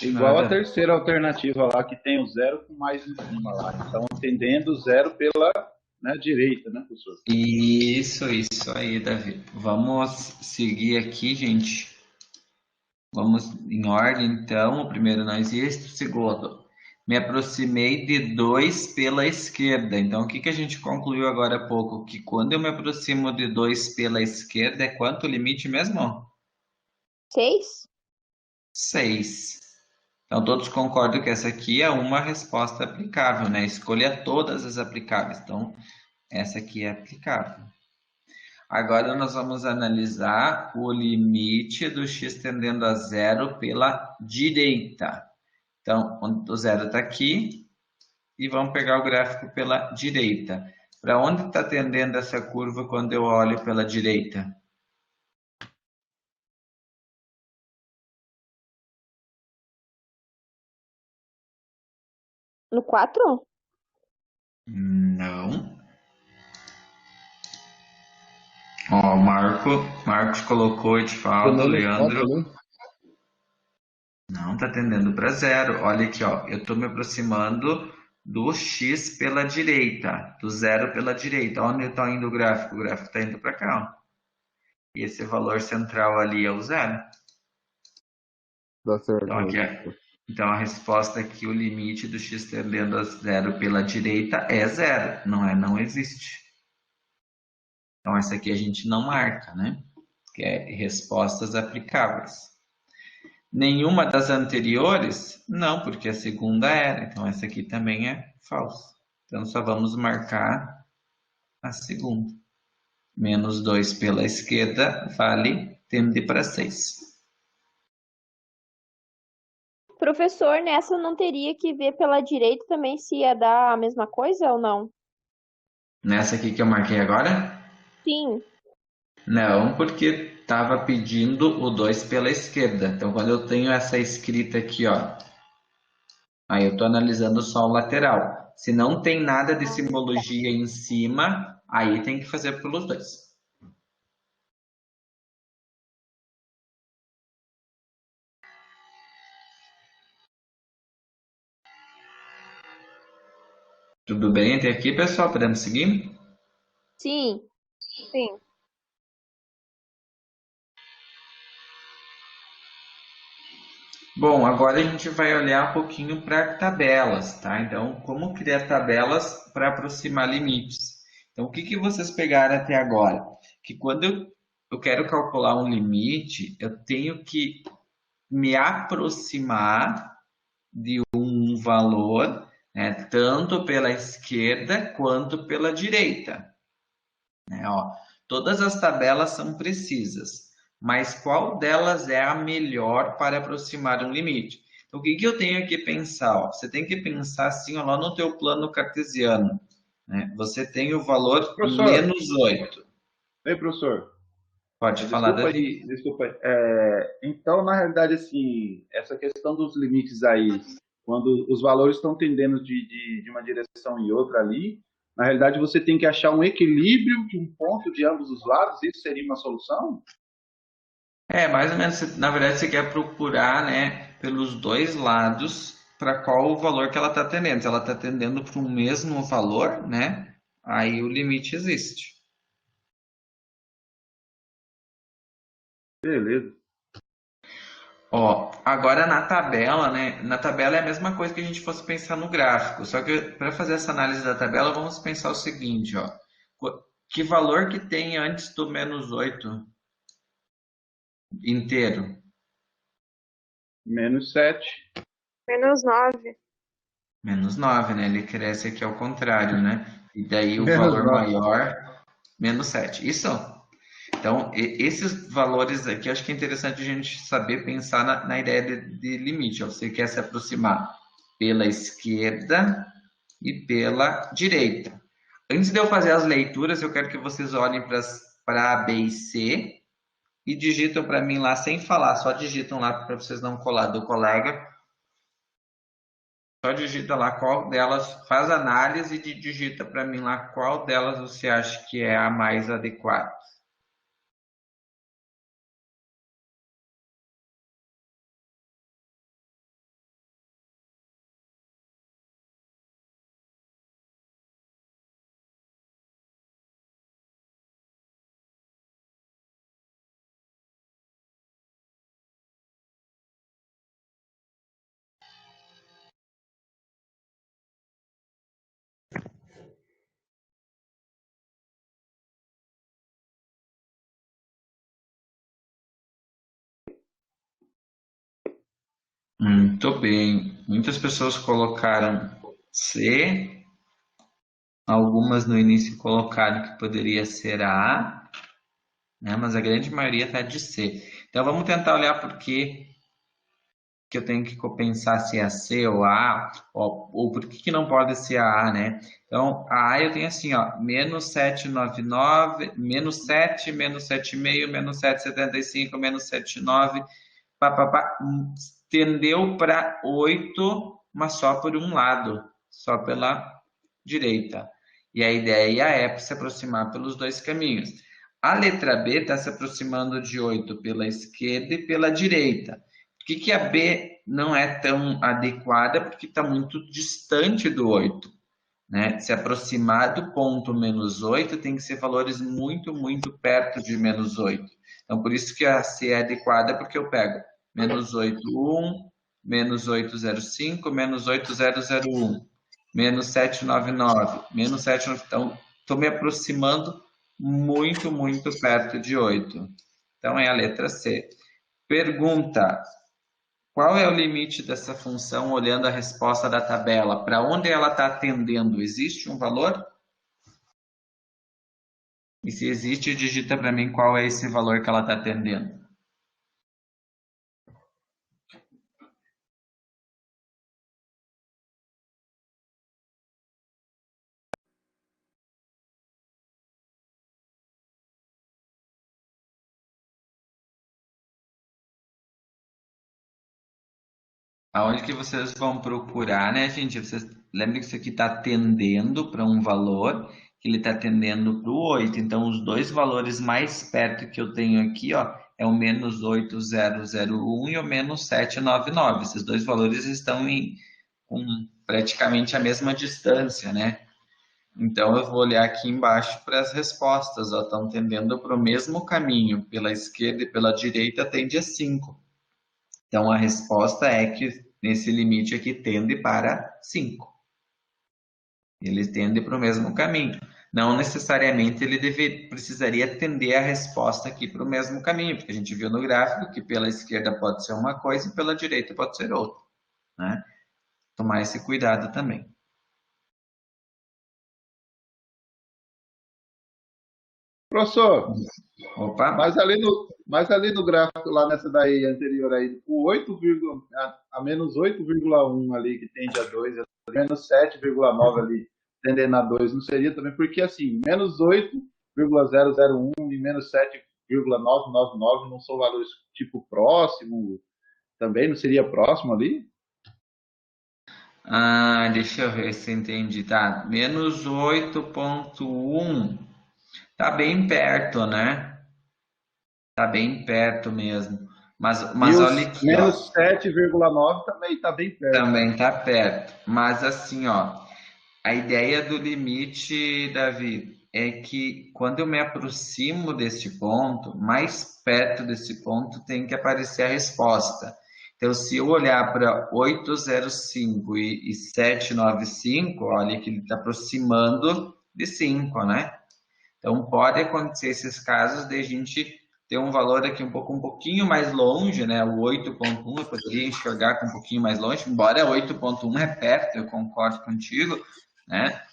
Igual a Nada. terceira alternativa lá, que tem o zero com mais em cima lá. Então, entendendo o zero pela, né, direita, né, professor? Isso aí, Davi. Vamos seguir aqui, gente. Vamos em ordem, então. O primeiro não existe. O segundo, me aproximei de 2 pela esquerda. Então, o que que a gente concluiu agora há pouco? Que quando eu me aproximo de 2 pela esquerda, é quanto o limite mesmo? 6? 6. Então, todos concordam que essa aqui é uma resposta aplicável, né? Escolha todas as aplicáveis. Então, essa aqui é aplicável. Agora nós vamos analisar o limite do x tendendo a zero pela direita. Então, o zero está aqui e vamos pegar o gráfico pela direita. Para onde está tendendo essa curva quando eu olho pela direita? No 4? Não. Ó, Marcos colocou, Edvaldo, Menos Leandro. 4, né? Não está tendendo para zero. Olha aqui, ó, eu estou me aproximando do x pela direita, do zero pela direita. Onde está indo o gráfico? O gráfico está indo para cá, ó. E esse valor central ali é o zero. Dá certo. Então, aqui então a resposta aqui, o limite do x tendendo a zero pela direita é zero, não existe. Então essa aqui a gente não marca, né? Que é respostas aplicáveis. Nenhuma das anteriores? Não, porque a segunda era. Então essa aqui também é falsa. Então só vamos marcar a segunda. Menos 2 pela esquerda vale tende para 6. Professor, nessa eu não teria que ver pela direita também se ia dar a mesma coisa ou não? Nessa aqui que eu marquei agora? Sim. Não, porque estava pedindo o 2 pela esquerda. Então, quando eu tenho essa escrita aqui, ó, aí eu estou analisando só o lateral. Se não tem nada de simbologia em cima, aí tem que fazer pelos dois. Tudo bem até aqui, pessoal? Podemos seguir? Sim. Sim. Bom, agora a gente vai olhar um pouquinho para tabelas, tá? Então, como criar tabelas para aproximar limites. Então, o que vocês pegaram até agora? Que quando eu quero calcular um limite, eu tenho que me aproximar de um valor, né, tanto pela esquerda quanto pela direita. Né? Ó, todas as tabelas são precisas, mas qual delas é a melhor para aproximar um limite? Então, o que eu tenho que pensar? Ó, você tem que pensar assim, ó, lá no teu plano cartesiano. Né? Você tem o valor Professor. menos 8. Ei, professor. Pode falar, Davi. Desculpa aí. Então, na realidade, assim, essa questão dos limites aí, quando os valores estão tendendo de uma direção e outra ali, na realidade você tem que achar um equilíbrio de um ponto de ambos os lados, isso seria uma solução? Mais ou menos, na verdade, você quer procurar, né, pelos dois lados para qual o valor que ela está tendendo. Se ela está tendendo para o mesmo valor, né, aí o limite existe. Beleza. Ó, agora na tabela, né? Na tabela é a mesma coisa que a gente fosse pensar no gráfico. Só que para fazer essa análise da tabela, vamos pensar o seguinte, ó. Que valor que tem antes do menos 8 inteiro? Menos 7. Menos 9. Menos 9, né? Ele cresce aqui ao contrário, né? E daí o Menos valor 9. maior, menos 7. Isso? Então, esses valores aqui, acho que é interessante a gente saber pensar na ideia de limite. Ó. Você quer se aproximar pela esquerda e pela direita. Antes de eu fazer as leituras, eu quero que vocês olhem para A, B e C e digitam para mim lá sem falar, só digitam lá para vocês não colar do colega. Só digita lá qual delas, faz análise e digita para mim lá qual delas você acha que é a mais adequada. Muito bem. Muitas pessoas colocaram C, algumas no início colocaram que poderia ser A, né? Mas a grande maioria está de C. Então vamos tentar olhar por que eu tenho que pensar se é C ou A, ou por que não pode ser a A, né? Então, a A eu tenho assim, ó, menos 799, menos 7, menos 7,5, menos 7,75, menos 7,9, papapá, tendeu para 8, mas só por um lado, só pela direita. E a ideia é se aproximar pelos dois caminhos. A letra B está se aproximando de 8 pela esquerda e pela direita. Por que a B não é tão adequada? Porque está muito distante do 8. Né? Se aproximar do ponto menos 8, tem que ser valores muito, muito perto de menos 8. Então, por isso que a C é adequada, porque eu pego menos 8,1, menos 8,05, menos 8,001, menos 7,99, menos 7,99. Então, estou me aproximando muito, muito perto de 8. Então, é a letra C. Pergunta: qual é o limite dessa função olhando a resposta da tabela? Para onde ela está atendendo? Existe um valor? E se existe, digita para mim qual é esse valor que ela está atendendo. Aonde que vocês vão procurar, né, gente? Vocês lembram que isso aqui está tendendo para um valor, que ele está tendendo para o 8. Então, os dois valores mais perto que eu tenho aqui, ó, é o menos 8,001 e o menos 799. Esses dois valores estão com praticamente a mesma distância, né? Então, eu vou olhar aqui embaixo para as respostas, ó, estão tendendo para o mesmo caminho. Pela esquerda e pela direita tende a 5. Então, a resposta é que nesse limite aqui tende para 5. Ele tende para o mesmo caminho. Não necessariamente ele precisaria tender a resposta aqui para o mesmo caminho, porque a gente viu no gráfico que pela esquerda pode ser uma coisa e pela direita pode ser outra. Né? Tomar esse cuidado também. Professor, Opa! mas ali no gráfico, lá nessa daí anterior aí, o 8, a menos 8,1 ali, que tende a 2, a menos 7,9 ali, tendendo a 2, não seria também? Porque assim, menos 8,001 e menos 7,999 não são valores tipo próximo, também não seria próximo ali? Ah, deixa eu ver se entendi. Tá, menos 8,1. Tá bem perto, né? Tá bem perto mesmo. Mas olha aqui, menos ó. 7,9 também tá bem perto. Também tá perto. Mas assim, ó, a ideia do limite, Davi, é que quando eu me aproximo deste ponto, mais perto desse ponto tem que aparecer a resposta. Então, se eu olhar para 805 e 795, olha que ele está aproximando de 5, né? Então, pode acontecer esses casos de a gente ter um valor aqui um pouquinho mais longe, né? O 8,1 eu poderia enxergar com um pouquinho mais longe, embora 8,1 é perto, eu concordo contigo, né?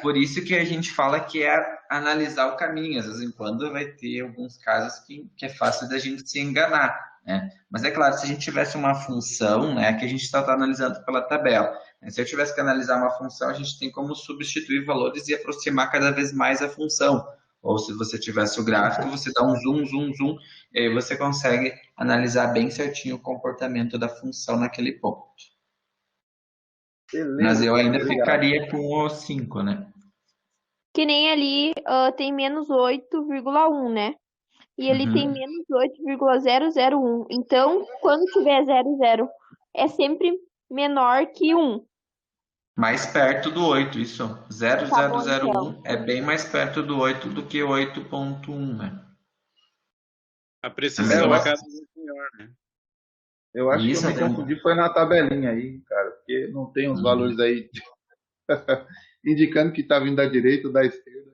Por isso que a gente fala que é analisar o caminho. Às vezes em quando vai ter alguns casos que é fácil da gente se enganar, né? Mas é claro, se a gente tivesse uma função, né, que a gente está analisando pela tabela, né? Se eu tivesse que analisar uma função, a gente tem como substituir valores e aproximar cada vez mais a função. Ou se você tivesse o gráfico, você dá um zoom, zoom, zoom, e aí você consegue analisar bem certinho o comportamento da função naquele ponto. Beleza, mas eu ainda obrigado. ficaria com o 5, né? Que nem ali tem menos 8,1, né? E ele tem menos 8,001. Então, quando tiver 00, é sempre menor que 1. Mais perto do 8, isso. Tá bom, 0001 então. é bem mais perto do 8 do que 8,1, né? A precisão eu é acho- cada vez maior, né? Eu acho Isso, que eu me tem- confundi foi na tabelinha aí, cara, porque não tem os Uhum. valores aí indicando que tá vindo da direita ou da esquerda.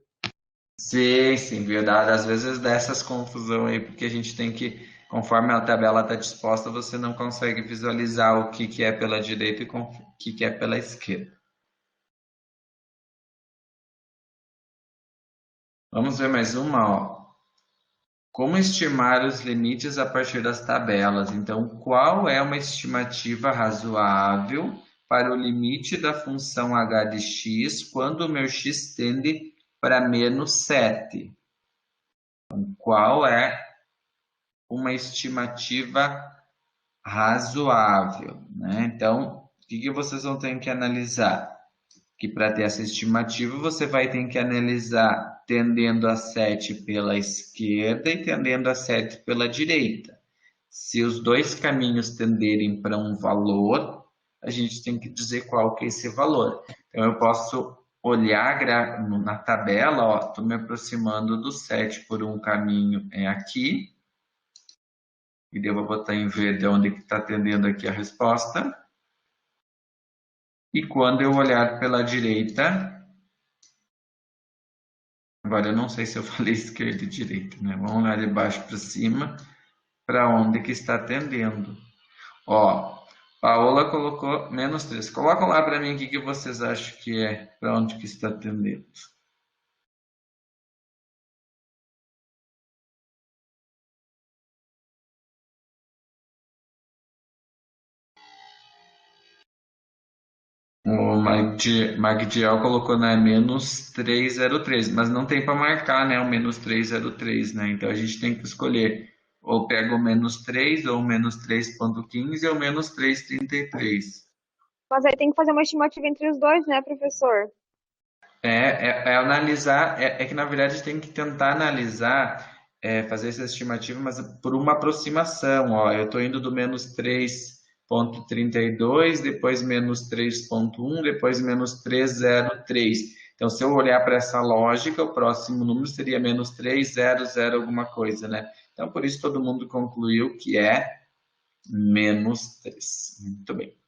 Sim, verdade. Às vezes dá essas confusão aí, porque a gente tem que, conforme a tabela está disposta, você não consegue visualizar o que é pela direita e o que é pela esquerda. Vamos ver mais uma, ó. Como estimar os limites a partir das tabelas? Então, qual é uma estimativa razoável para o limite da função h de x quando o meu x tende para menos 7? Então, qual é uma estimativa razoável, né? Então, o que vocês vão ter que analisar? Que para ter essa estimativa, você vai ter que analisar tendendo a 7 pela esquerda e tendendo a 7 pela direita. Se os dois caminhos tenderem para um valor, a gente tem que dizer qual que é esse valor. Então, eu posso olhar na tabela, ó, estou me aproximando do 7 por um caminho é aqui. E eu vou botar em verde onde está tendendo aqui a resposta. E quando eu olhar pela direita, agora eu não sei se eu falei esquerda e direita, né? Vamos olhar de baixo para cima, para onde que está tendendo. Ó, Paola colocou -3. Coloca lá para mim o que vocês acham que é, para onde que está tendendo. O Magdiel colocou, né, -303, mas não tem para marcar, né, o -303, né? Então a gente tem que escolher ou pega o -3 ou o -3.15 ou o -3.33. Mas aí tem que fazer uma estimativa entre os dois, né, professor? Analisar, que na verdade tem que tentar analisar, fazer essa estimativa, mas por uma aproximação, ó, eu estou indo do -3.32, depois -3.1, depois -303. Então, se eu olhar para essa lógica, o próximo número seria -300 alguma coisa, né? Então, por isso todo mundo concluiu que é -3. Muito bem.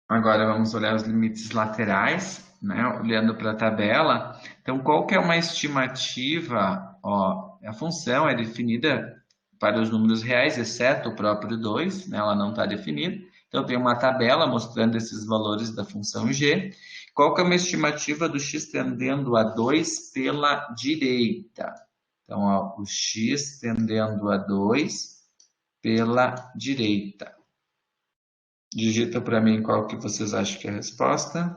Agora vamos olhar os limites laterais, né? Olhando para a tabela. Então, qual que é uma estimativa? Ó, a função é definida para os números reais, exceto o próprio 2, né? Ela não está definida. Então, tem uma tabela mostrando esses valores da função g. Qual que é uma estimativa do x tendendo a 2 pela direita? Então, ó, o x tendendo a 2 pela direita. Digita para mim qual que vocês acham que é a resposta.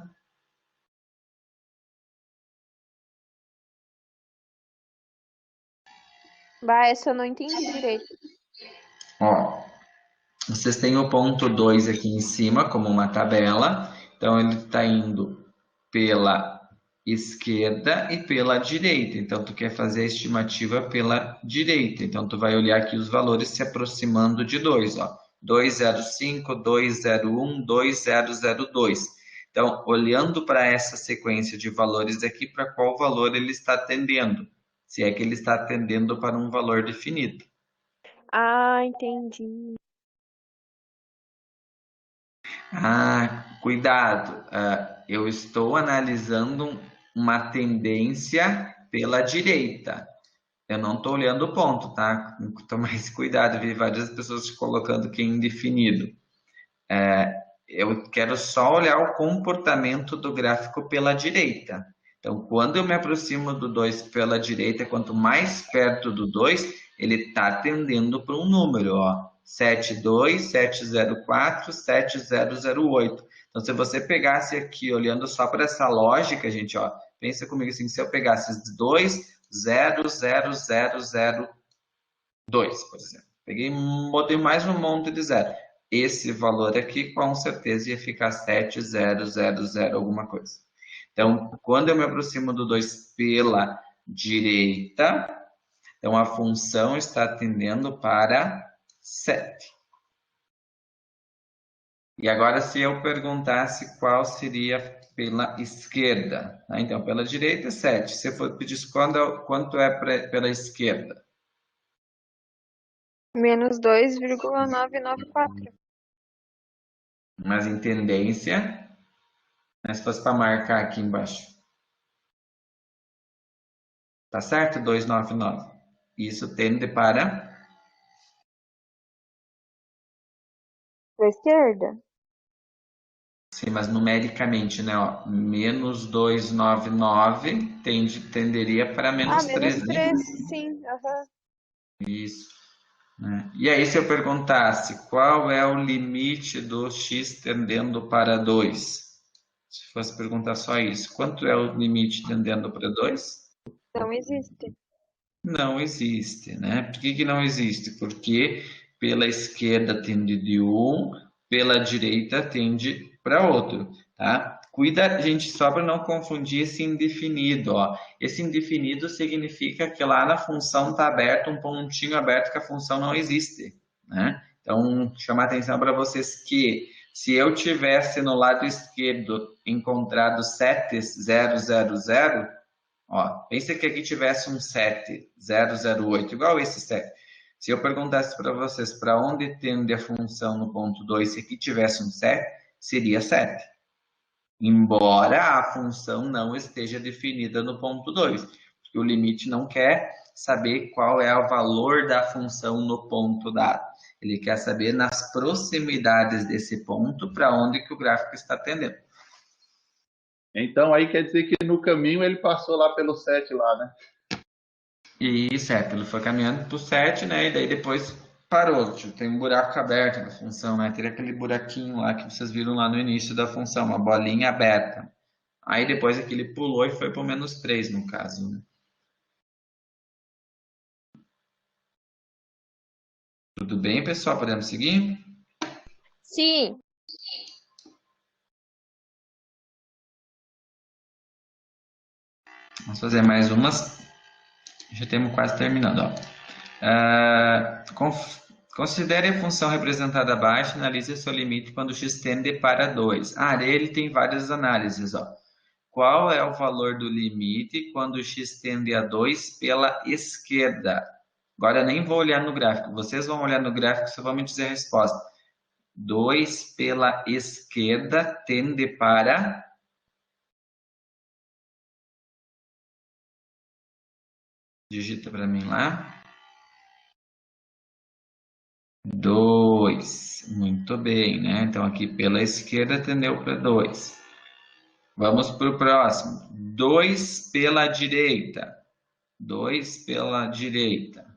Bah, essa eu não entendi direito. Ó, vocês têm o ponto 2 aqui em cima como uma tabela. Então, ele está indo pela esquerda e pela direita. Então, tu quer fazer a estimativa pela direita. Então, tu vai olhar aqui os valores se aproximando de 2, ó. 205, 201, 2002. Então, olhando para essa sequência de valores aqui, para qual valor ele está tendendo? Se é que ele está tendendo para um valor definido. Ah, entendi. Cuidado. Eu estou analisando uma tendência pela direita. Eu não estou olhando o ponto, tá? Tomar esse cuidado, vi várias pessoas colocando que é indefinido. Eu quero só olhar o comportamento do gráfico pela direita. Então, quando eu me aproximo do 2 pela direita, quanto mais perto do 2, ele está tendendo para um número, ó. 72, 704, 7008. Então, se você pegasse aqui, olhando só para essa lógica, gente, ó, pensa comigo assim, se eu pegasse 2,00002, por exemplo. Peguei, botei mais um monte de zero. Esse valor aqui, com certeza, ia ficar 7000 alguma coisa. Então, quando eu me aproximo do 2 pela direita, então a função está tendendo para 7. E agora, se eu perguntasse qual seria pela esquerda, né? Então, pela direita é 7. Se eu for pedir quanto é pela esquerda? -2,994. Mas em tendência, né? Se fosse para marcar aqui embaixo. Tá certo? 299. Isso tende para... Pra esquerda? Sim, mas numericamente, né? Ó, -299 tenderia para -3, né? -3, sim. Uhum. Isso. Né? E aí, se eu perguntasse qual é o limite do x tendendo para 2? Se fosse perguntar só isso, quanto é o limite tendendo para 2? Não existe. Não existe, né? Por que que não existe? Porque pela esquerda tende de um, pela direita tende para outro, tá? Cuida, gente, só para não confundir esse indefinido, ó. Esse indefinido significa que lá na função está aberto um pontinho aberto que a função não existe, né? Então, chamar atenção para vocês que se eu tivesse no lado esquerdo encontrado 7000, ó, pensa que aqui tivesse um 7008, igual esse 7. Se eu perguntasse para vocês para onde tende a função no ponto 2, se aqui tivesse um 7, seria 7. Embora a função não esteja definida no ponto 2, porque o limite não quer saber qual é o valor da função no ponto dado. Ele quer saber nas proximidades desse ponto para onde que o gráfico está tendendo. Então aí quer dizer que no caminho ele passou lá pelo 7 lá, né? Isso, ele foi caminhando pro 7, né? E daí depois parou. Tipo, tem um buraco aberto na função, né? Tem aquele buraquinho lá que vocês viram lá no início da função, uma bolinha aberta. Aí depois é que ele pulou e foi pro -3, no caso, né? Tudo bem, pessoal? Podemos seguir? Sim. Vamos fazer mais umas. Já temos quase terminando, ó. Considere a função representada abaixo, analise seu limite quando x tende para 2. Ele tem várias análises, ó. Qual é o valor do limite quando x tende a 2 pela esquerda? Agora eu nem vou olhar no gráfico, vocês vão olhar no gráfico e só vão me dizer a resposta. 2 pela esquerda tende para... Digita para mim lá. 2. Muito bem, né? Então aqui pela esquerda tendeu para 2. Vamos para o próximo. 2 pela direita. 2 pela direita.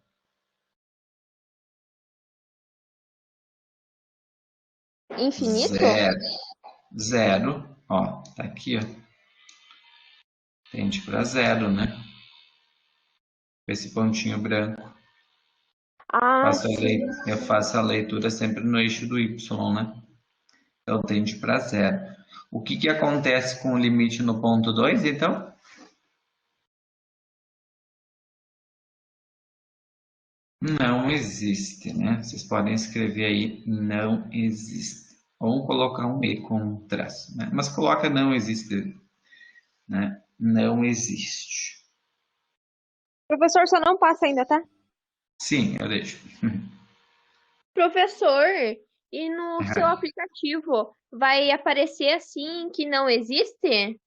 Infinito? 0. 0. Ó, tá aqui, ó. Tende para 0, né? Esse pontinho branco. Eu faço a leitura sempre no eixo do y, né? Então tende para 0. O que acontece com o limite no ponto 2, então? Não existe, né? Vocês podem escrever aí, não existe. Ou colocar um E com um traço, né? Mas coloca não existe, né? Não existe. Professor, só não passa ainda, tá? Sim, eu deixo. Professor, e no seu aplicativo vai aparecer assim que não existe?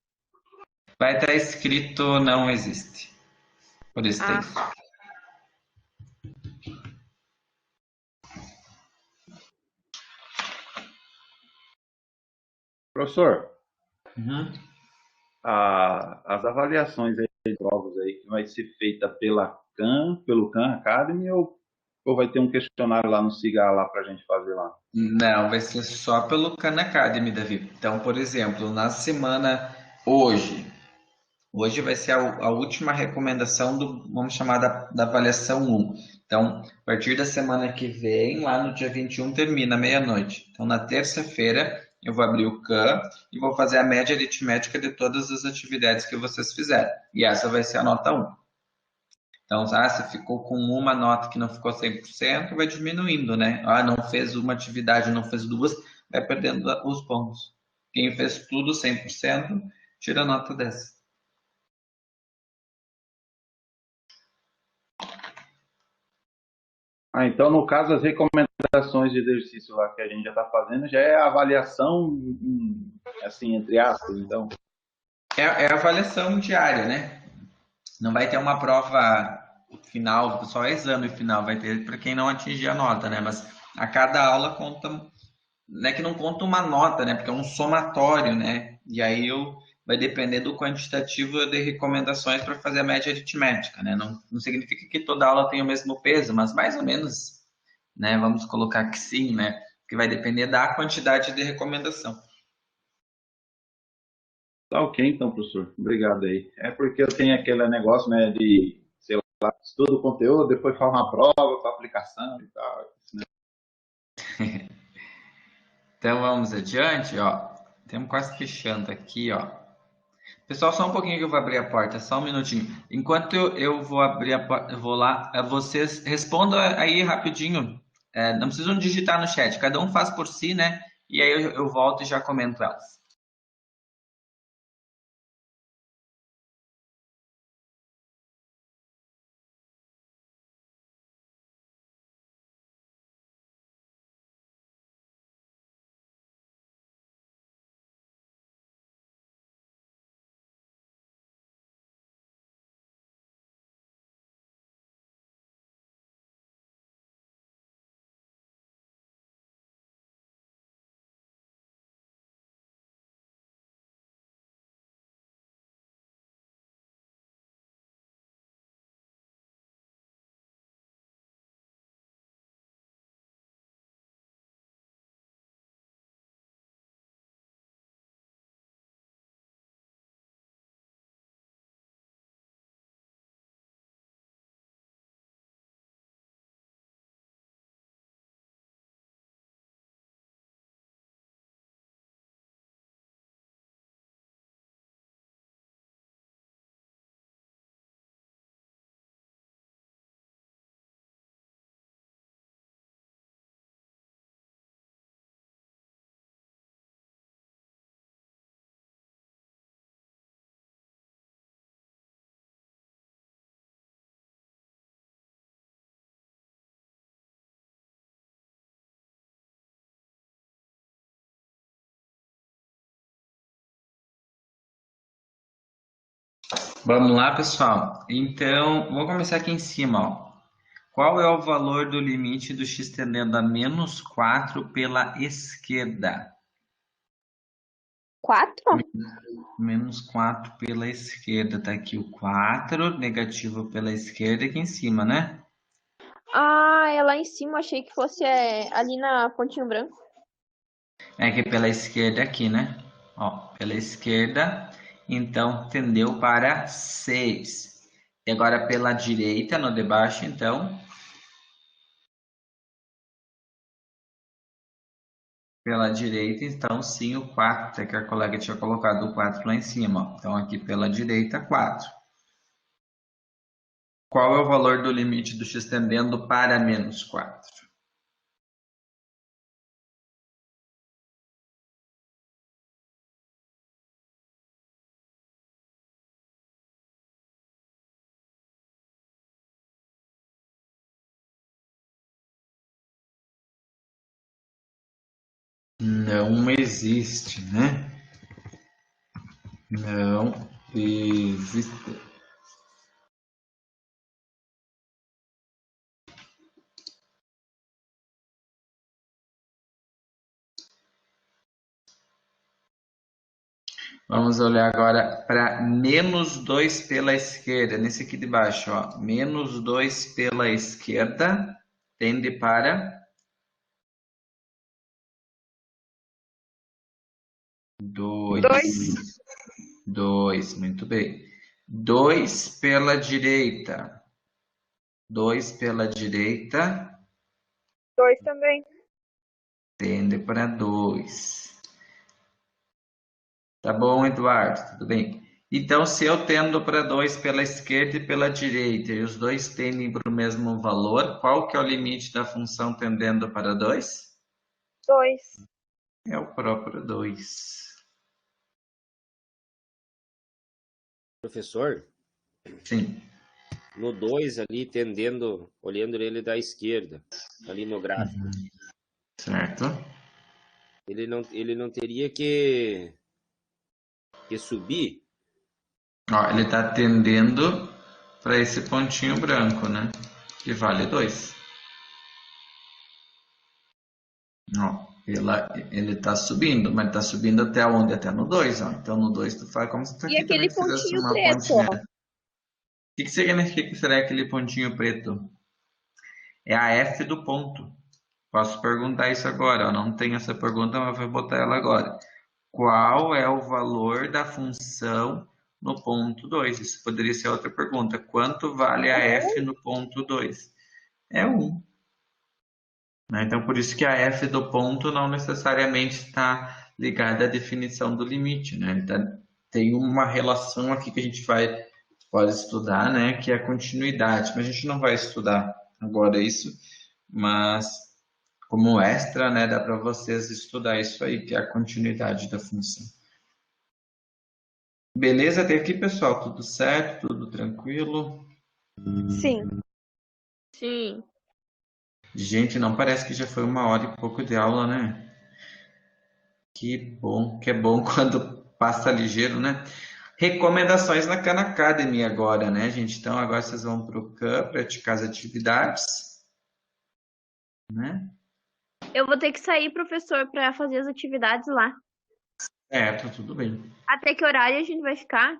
Vai estar escrito não existe. Por isso tem. Professor, Uhum. as avaliações aí, provas aí, que vai ser feita pelo Khan Academy ou vai ter um questionário lá no SIGA lá para a gente fazer lá? Não, vai ser só pelo Khan Academy, Davi. Então, por exemplo, na semana hoje vai ser a última recomendação vamos chamar da avaliação 1. Então, a partir da semana que vem, lá no dia 21, termina meia-noite. Então, na terça-feira, eu vou abrir o Khan e vou fazer a média aritmética de todas as atividades que vocês fizeram. E essa vai ser a nota 1. Então, se ficou com uma nota que não ficou 100%, vai diminuindo, né? Não fez uma atividade, não fez duas, vai perdendo os pontos. Quem fez tudo 100%, tira a nota 10. Então, no caso, as recomendações de exercício lá que a gente já está fazendo já é a avaliação, assim, entre aspas, então. É a avaliação diária, né? Não vai ter uma prova final, só exame final, vai ter para quem não atingir a nota, né? Mas a cada aula conta, não é que não conta uma nota, né? Porque é um somatório, né? E aí vai depender do quantitativo de recomendações para fazer a média aritmética, né? Não significa que toda aula tenha o mesmo peso, mas mais ou menos, né? Vamos colocar que sim, né? Que vai depender da quantidade de recomendação. Tá ok, então, professor. Obrigado aí. É porque eu tenho aquele negócio, né, de, sei estuda o conteúdo, depois faz uma prova com a aplicação e tal. Então vamos adiante, ó. Estamos quase fechando aqui, ó. Pessoal, só um pouquinho que eu vou abrir a porta, só um minutinho. Enquanto eu vou abrir a porta, eu vou lá, vocês respondam aí rapidinho. Não precisam digitar no chat, cada um faz por si, né? E aí eu volto e já comento elas. Vamos lá, pessoal. Então, vou começar aqui em cima, ó. Qual é o valor do limite do x tendendo a menos 4 pela esquerda? 4? Menos 4 pela esquerda. Tá aqui o 4, negativo pela esquerda aqui em cima, né? Ah, é lá em cima, achei que fosse ali na pontinho branco. É que pela esquerda aqui, né? Ó, pela esquerda, então tendeu para 6. E agora pela direita, no de baixo, então. Pela direita, então, sim, o 4, até que a colega tinha colocado o 4 lá em cima. Ó. Então, aqui pela direita, 4. Qual é o valor do limite do x tendendo para menos 4? Não existe, né? Não existe. Vamos olhar agora para menos 2 pela esquerda, nesse aqui de baixo, ó. Menos 2 pela esquerda tende para 2. 2, muito bem. 2 pela direita. 2 pela direita 2 também. tende para 2. Tá bom, Eduardo? Tudo bem. Então, se eu tendo para 2 pela esquerda e pela direita, e os dois tendem para o mesmo valor, qual que é o limite da função tendendo para 2? 2. É o próprio 2. Professor, Sim. no 2 ali, tendendo, olhando ele da esquerda, ali no gráfico, Certo. ele não teria que subir? Ó, ele está tendendo para esse pontinho branco, né? Que vale 2. Ó, ele está subindo, mas está subindo até onde? Até no 2, ó. Então no 2 tu faz como se tu E aqui também aquele fizesse pontinho uma preto, pontinha. ó. O que significa que será aquele pontinho preto? É a F do ponto. Posso perguntar isso agora, ó. Não tenho essa pergunta, mas vou botar ela agora. Qual é o valor da função no ponto 2. Isso poderia ser outra pergunta. Quanto vale a f no ponto 2? É 1. Né? Então, por isso que a f do ponto não necessariamente está ligada à definição do limite. Né? Tem uma relação aqui que a gente pode estudar, né? Que é a continuidade. Mas a gente não vai estudar agora isso, mas como extra, né? Dá para vocês estudar isso aí, que é a continuidade da função. Beleza até aqui, pessoal? Tudo certo? Tudo tranquilo? Sim. Sim. Gente, não parece que já foi 1 hora e pouco de aula, né? Que é bom quando passa ligeiro, né? Recomendações na Khan Academy agora, né, gente? Então, agora vocês vão para o Khan praticar as atividades, né? Eu vou ter que sair, professor, para fazer as atividades lá. Tá tudo bem. Até que horário a gente vai ficar?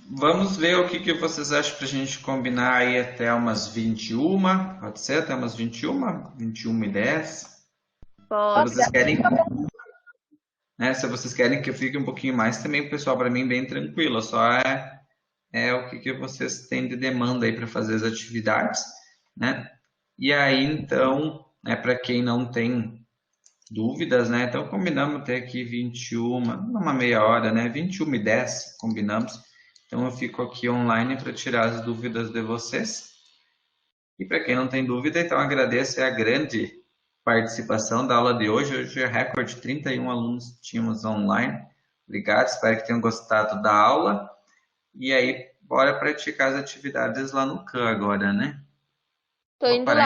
Vamos ver o que vocês acham para a gente combinar aí até umas 21. Pode ser até umas 21? 21h10? Pode. Se vocês querem, né? Se vocês querem que eu fique um pouquinho mais também, pessoal, para mim bem tranquilo. Só é o que vocês têm de demanda aí para fazer as atividades, né? E aí, então, né, para quem não tem dúvidas, né? Então, combinamos até aqui 21, uma meia hora, né? 21h10, combinamos. Então, eu fico aqui online para tirar as dúvidas de vocês. E para quem não tem dúvida, então, agradeço a grande participação da aula de hoje. Hoje é recorde, 31 alunos tínhamos online. Obrigado, espero que tenham gostado da aula. E aí, bora praticar as atividades lá no Khan agora, né? Tô indo lá.